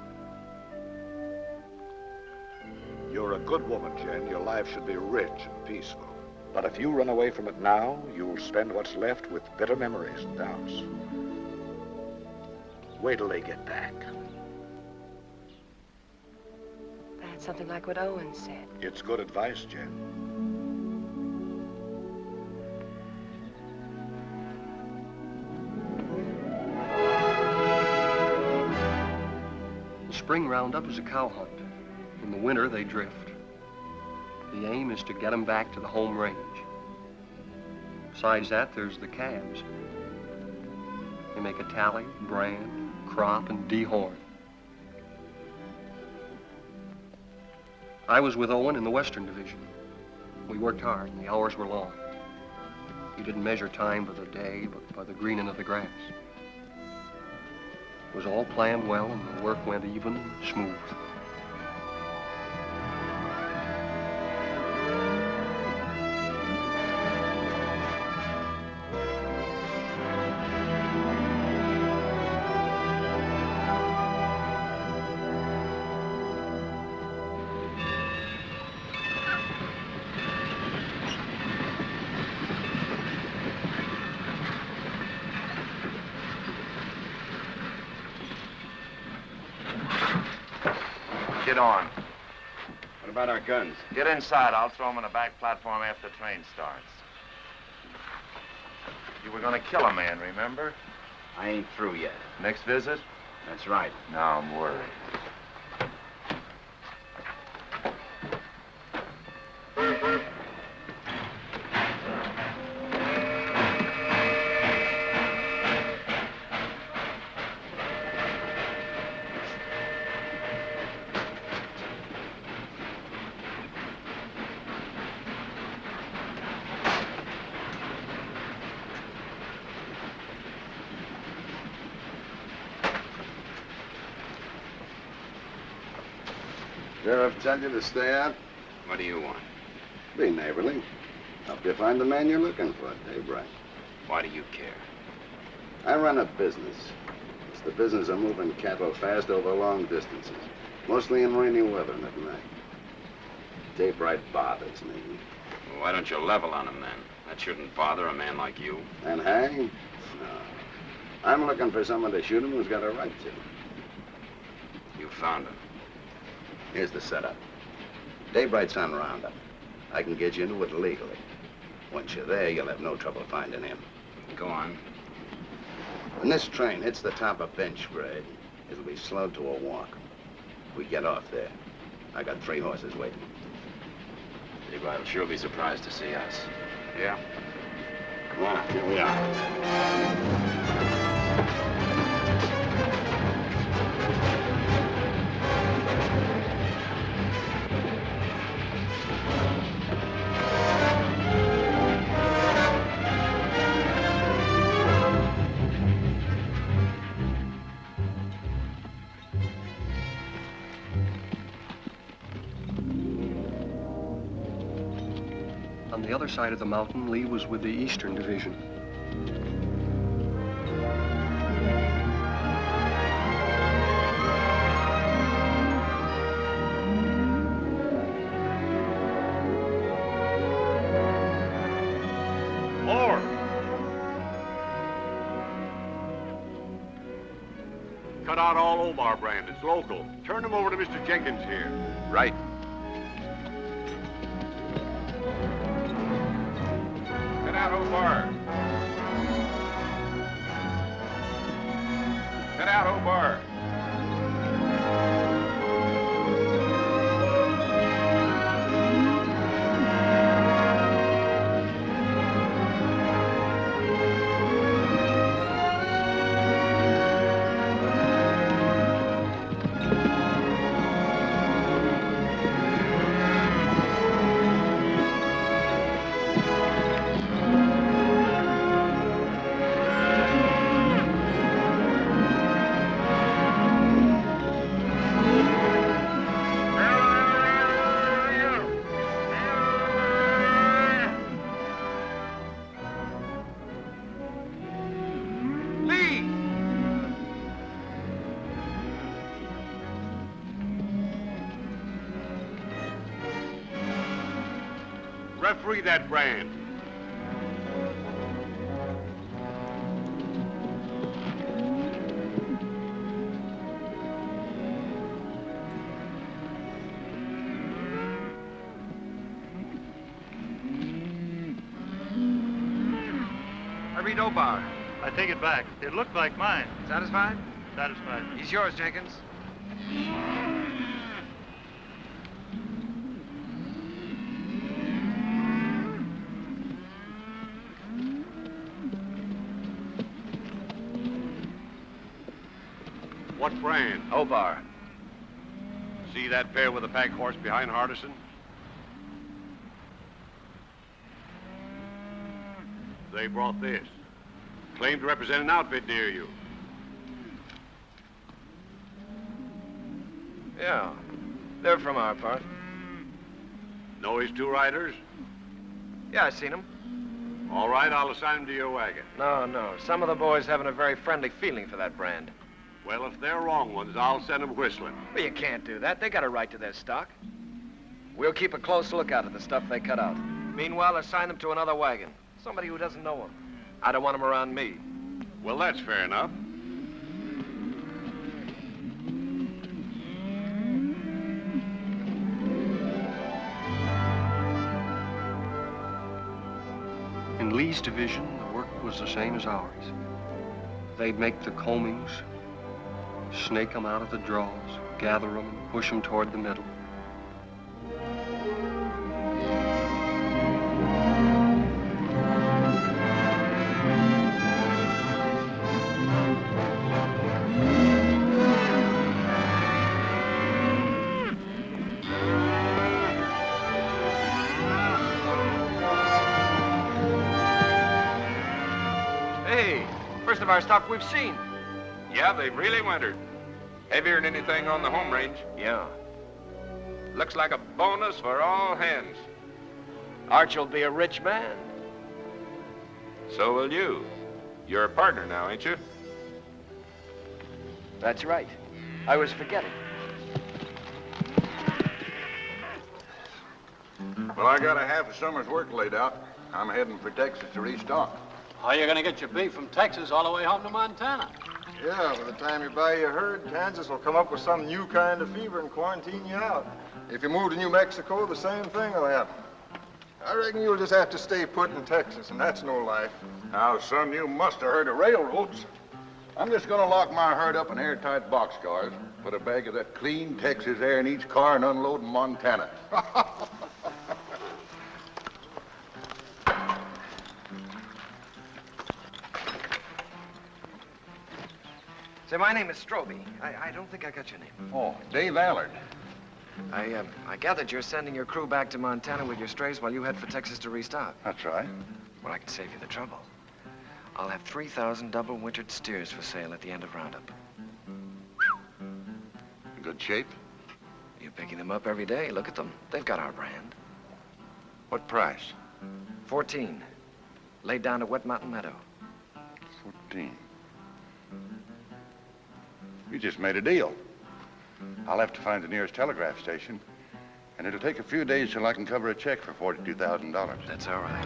You're a good woman, Jen. Your life should be rich and peaceful. But if you run away from it now, you'll spend what's left with bitter memories and doubts. Wait till they get back. That's something like what Owen said. It's good advice, Jen. The spring roundup is a cow hunt. In the winter, they drift. The aim is to get them back to the home range. Besides that, there's the calves. They make a tally, brand, crop, and dehorn. I was with Owen in the Western Division. We worked hard, and the hours were long. You didn't measure time by the day, but by the greening of the grass. It was all planned well, and the work went even and smooth. Get on. What about our guns? Get inside. I'll throw them on the back platform after the train starts. You were gonna kill a man, remember? I ain't through yet. Next visit? That's right. Now I'm worried. Sheriff tell you to stay out? What do you want? Be neighborly. Help you find the man you're looking for, Daybright. Why do you care? I run a business. It's the business of moving cattle fast over long distances, mostly in rainy weather and at night. Daybright bothers me. Well, why don't you level on him, then? That shouldn't bother a man like you. And hang? No. I'm looking for someone to shoot him who's got a right to. You found him. Here's the setup. Daybright's on roundup. I can get you into it legally. Once you're there, you'll have no trouble finding him. Go on. When this train hits the top of bench grade, it'll be slowed to a walk. We get off there. I got 3 horses waiting. Daybright will sure be surprised to see us. Yeah? Well, here we are. On the other side of the mountain, Lee was with the Eastern Division. More! Cut out all Omar brand. It's local. Turn them over to Mr. Jenkins here. Right. Get out, Omar. Get out, Omar. Let's read that brand. I read Obar. I take it back. It looked like mine. Satisfied? Satisfied. He's yours, Jenkins. What brand? Obar. See that pair with the pack horse behind Hardison? They brought this. Claimed to represent an outfit near you. Yeah, they're from our part. Know his two riders? Yeah, I seen them. All right, I'll assign them to your wagon. No. Some of the boys haven't a very friendly feeling for that brand. Well, if they're wrong ones, I'll send them whistling. Well, you can't do that. They got a right to their stock. We'll keep a close lookout at the stuff they cut out. Meanwhile, assign them to another wagon. Somebody who doesn't know them. I don't want them around me. Well, that's fair enough. In Lee's division, the work was the same as ours. They'd make the combings, snake them out of the draws, gather them, and push them toward the middle. First of our stock we've seen. Yeah, they've really wintered. Heavier than anything on the home range. Yeah. Looks like a bonus for all hands. Arch will be a rich man. So will you. You're a partner now, ain't you? That's right. I was forgetting. Well, I got a half a summer's work laid out. I'm heading for Texas to restock. How are you going to get your beef from Texas all the way home to Montana? Yeah, by the time you buy your herd, Kansas will come up with some new kind of fever and quarantine you out. If you move to New Mexico, the same thing will happen. I reckon you'll just have to stay put in Texas, and that's no life. Now, son, you must have heard of railroads. I'm just gonna lock my herd up in airtight boxcars, put a bag of that clean Texas air in each car, and unload in Montana. Say, my name is Strobie. I don't think I got your name. Oh, Dave Allard. I gathered you're sending your crew back to Montana with your strays while you head for Texas to restock. That's right. Well, I can save you the trouble. I'll have 3,000 double-wintered steers for sale at the end of Roundup. In good shape? You're picking them up every day. Look at them. They've got our brand. What price? 14. Laid down to Wet Mountain Meadow. 14. You just made a deal. I'll have to find the nearest telegraph station, and it'll take a few days till I can cover a check for $42,000. That's all right.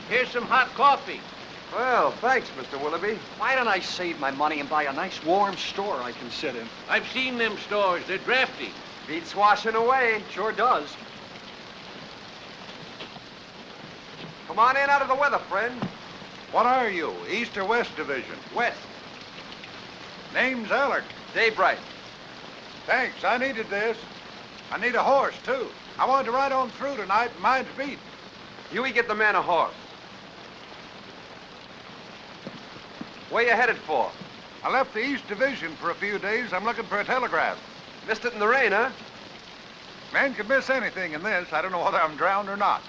Here's some hot coffee. Well, thanks, Mr. Willoughby. Why don't I save my money and buy a nice warm store I can sit in? I've seen them stores. They're drafty. Beats washing away. Sure does. Come on in out of the weather, friend. What are you, East or West Division? West. Name's Allard. Daybright. Thanks, I needed this. I need a horse, too. I wanted to ride on through tonight, and mine's beat. Huey, get the man a horse. Where you headed for? I left the East Division for a few days. I'm looking for a telegraph. Missed it in the rain, huh? Man could miss anything in this. I don't know whether I'm drowned or not.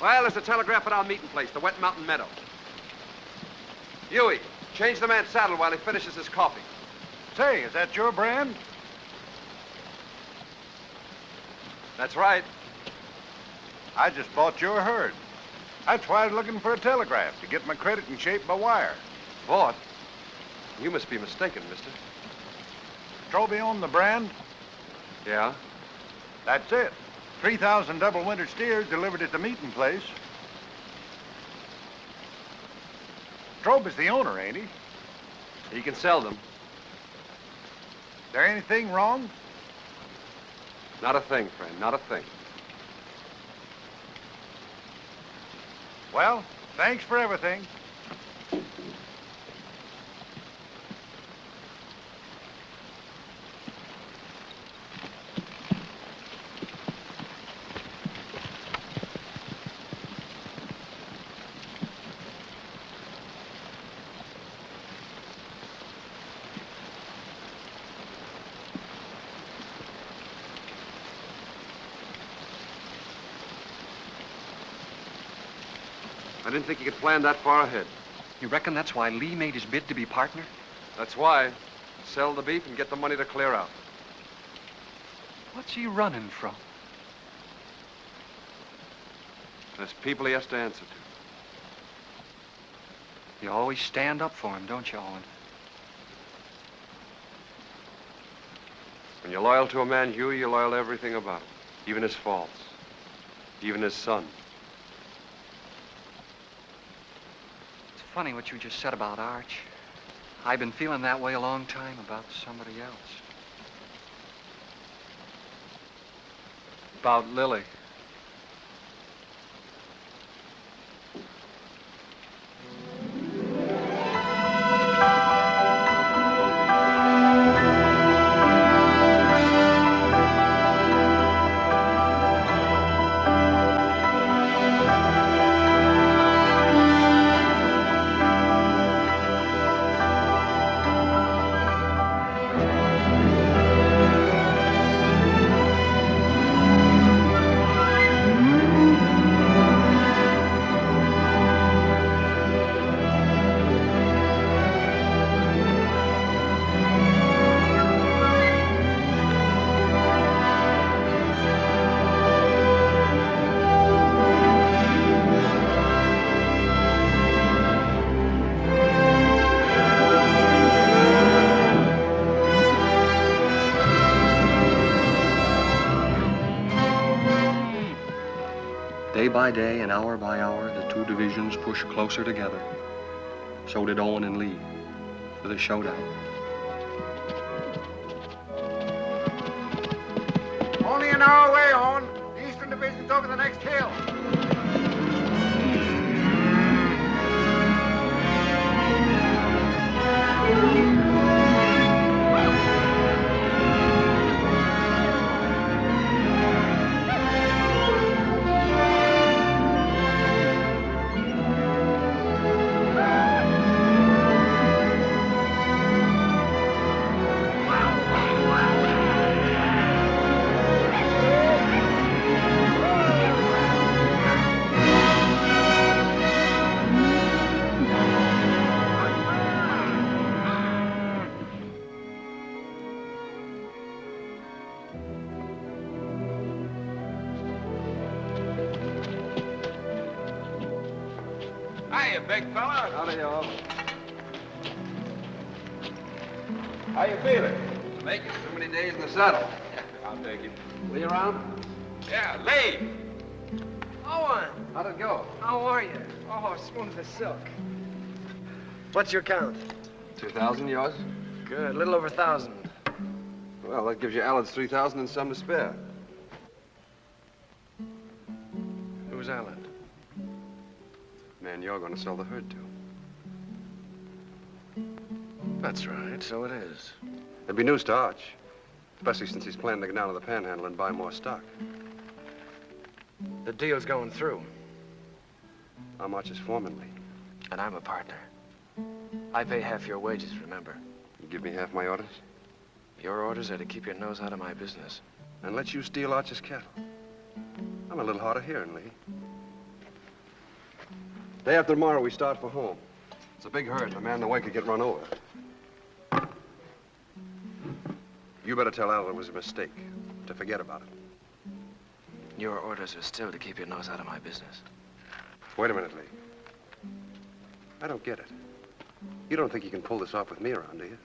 Well, there's a telegraph at our meeting place, the Wet Mountain Meadow. Huey, change the man's saddle while he finishes his coffee. Say, is that your brand? That's right. I just bought your herd. That's why I was looking for a telegraph, to get my credit in shape by wire. Bought? You must be mistaken, mister. Strobie owned the brand? Yeah? That's it. 3,000 double winter steers delivered at the meeting place. Strobie's the owner, ain't he? He can sell them. There anything wrong? Not a thing, friend, not a thing. Well, thanks for everything. I didn't think you could plan that far ahead. You reckon that's why Lee made his bid to be partner? That's why. Sell the beef and get the money to clear out. What's he running from? There's people he has to answer to. You always stand up for him, don't you, Owen? When you're loyal to a man, Huey, you're loyal to everything about him. Even his faults. Even his son. It's funny what you just said about Arch. I've been feeling that way a long time about somebody else. About Lily. Day by day and hour by hour, the two divisions pushed closer together. So did Owen and Lee for the showdown. Only an hour away, Owen. The Eastern Division's over the next hill. Hiya, big fella. Howdy, y'all. How you feeling? Making so many days in the saddle. I'll take it. Lee around? Yeah, Lee. Owen! How'd it go? How are you? Oh, smooth as silk. What's your count? 2,000 yours? Good, a little over 1,000. Well, that gives you Allen's 3,000 and some to spare. Who's Allen? Man, you're going to sell the herd to. That's right, so it is. It'd be news to Arch, especially since he's planning to get down to the Panhandle and buy more stock. The deal's going through. I'm Arch's foreman, Lee. And I'm a partner. I pay half your wages, remember? You give me half my orders? Your orders are to keep your nose out of my business. And let you steal Arch's cattle. I'm a little hard of hearing, Lee. Day after tomorrow, we start for home. It's a big herd, and a man in the way could get run over. You better tell Al it was a mistake, to forget about it. Your orders are still to keep your nose out of my business. Wait a minute, Lee. I don't get it. You don't think you can pull this off with me around, do you?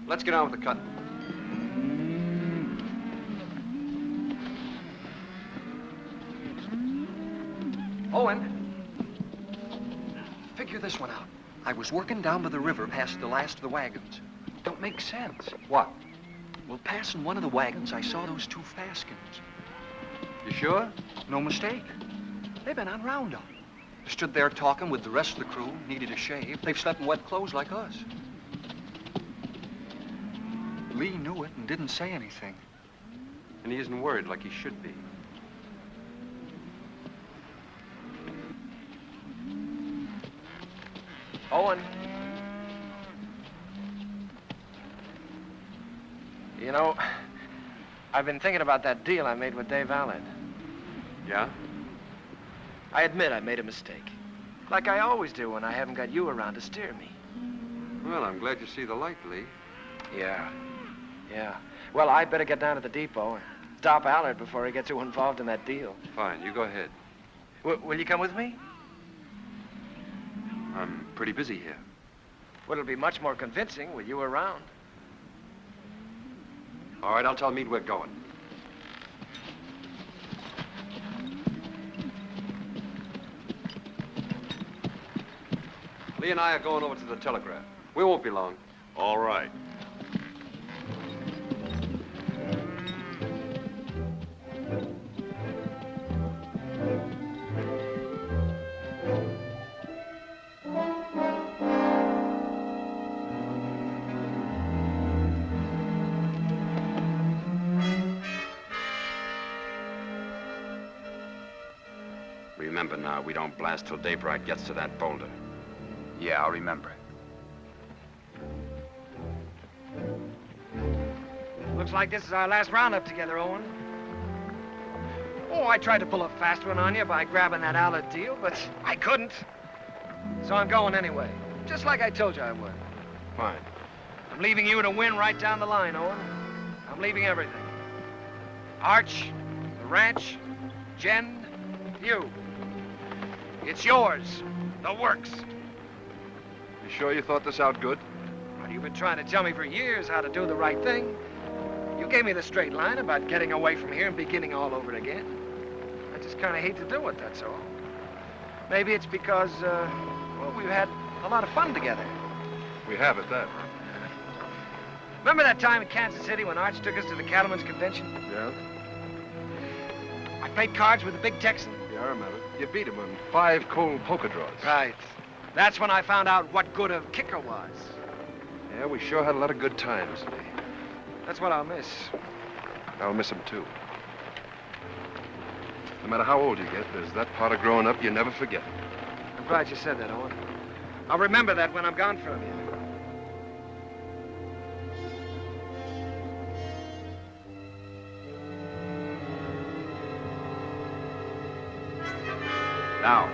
Let's get on with the cutting. Owen, figure this one out. I was working down by the river past the last of the wagons. Don't make sense. What? Well, passing one of the wagons, I saw those two Faskens. You sure? No mistake. They've been on roundup. Stood there talking with the rest of the crew, needed a shave. They've slept in wet clothes like us. Lee knew it and didn't say anything. And he isn't worried like he should be. Owen. You know, I've been thinking about that deal I made with Dave Allen. Yeah? I admit I made a mistake. Like I always do when I haven't got you around to steer me. Well, I'm glad you see the light, Lee. Yeah. Well, I better get down to the depot and stop Allard before he gets too involved in that deal. Fine, you go ahead. Will you come with me? I'm pretty busy here. Well, it'll be much more convincing with you around. All right, I'll tell Meade we're going. Lee and I are going over to the telegraph. We won't be long. All right. Remember now, we don't blast till Daybright gets to that boulder. Yeah, I'll remember. Looks like this is our last roundup together, Owen. Oh, I tried to pull a fast one on you by grabbing that Allard deal, but I couldn't. So I'm going anyway, just like I told you I would. Fine. I'm leaving you to win right down the line, Owen. I'm leaving everything. Arch, the ranch, Jen, you. It's yours, the works. You sure you thought this out good? Well, you've been trying to tell me for years how to do the right thing. You gave me the straight line about getting away from here and beginning all over again. I just kind of hate to do it, that's all. Maybe it's because, well, we've had a lot of fun together. We have at that. Remember that time in Kansas City when Arch took us to the cattleman's convention? Yeah? I played cards with the big Texan. Yeah, I remember. You beat him on 5 cold poker draws. Right. That's when I found out what good a kicker was. Yeah, we sure had a lot of good times, Lee. That's what I'll miss. I'll miss him, too. No matter how old you get, there's that part of growing up you never forget. I'm glad you said that, Owen. I'll remember that when I'm gone from you. Now.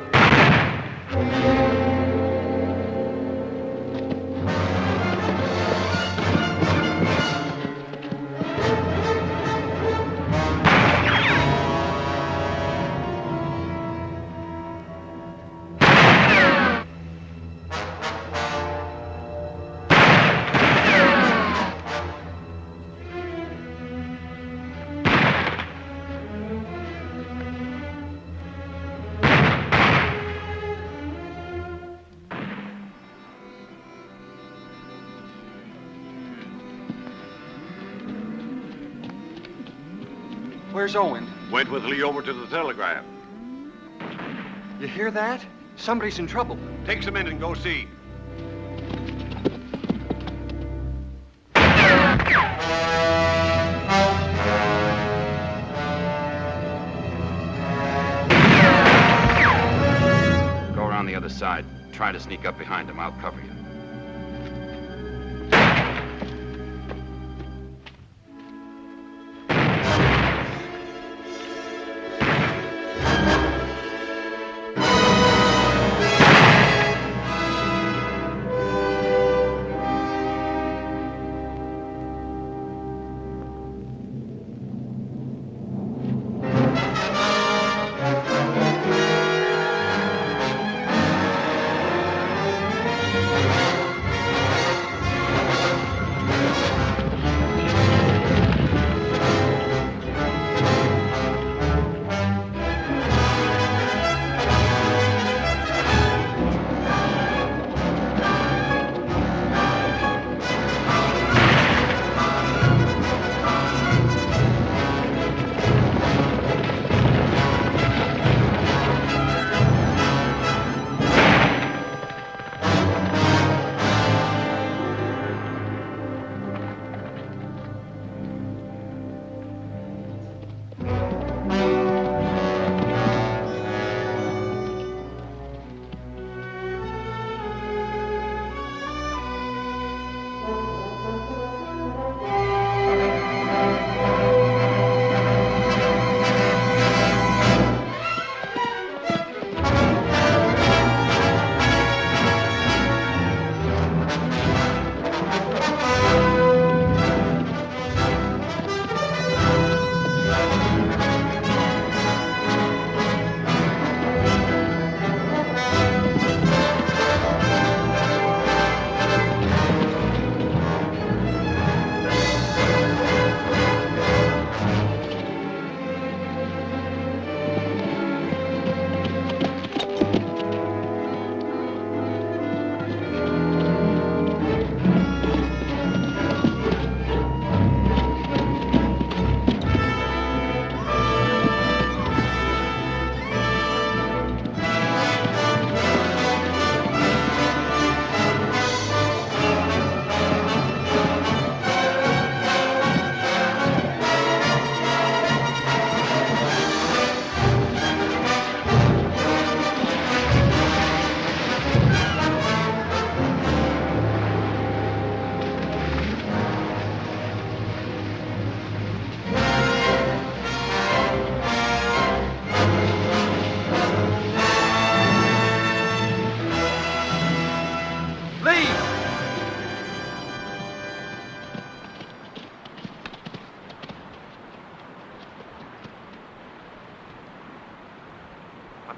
Where's Owen? Went with Lee over to the telegraph. You hear that? Somebody's in trouble. Take some in and go see. Go around the other side. Try to sneak up behind him. I'll cover you.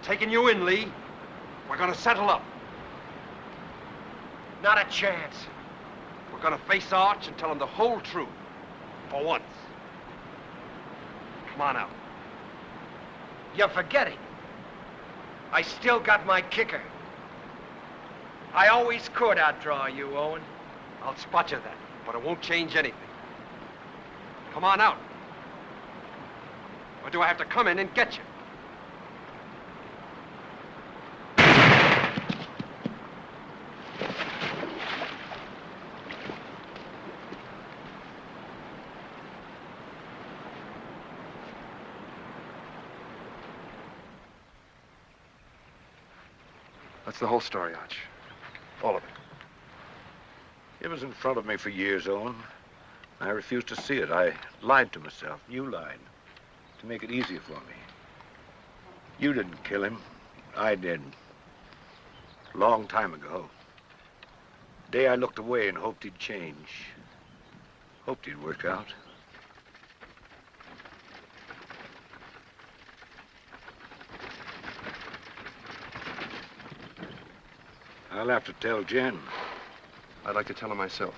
Taking you in, Lee. We're gonna settle up. Not a chance. We're gonna face Arch and tell him the whole truth. For once. Come on out. You're forgetting. I still got my kicker. I always could outdraw you, Owen. I'll spot you then, but it won't change anything. Come on out. Or do I have to come in and get you? That's the whole story, Arch. All of it. It was in front of me for years, Owen. I refused to see it. I lied to myself. You lied. To make it easier for me. You didn't kill him. I did. Long time ago. The day I looked away and hoped he'd change. Hoped he'd work out. I'll have to tell Jen. I'd like to tell her myself.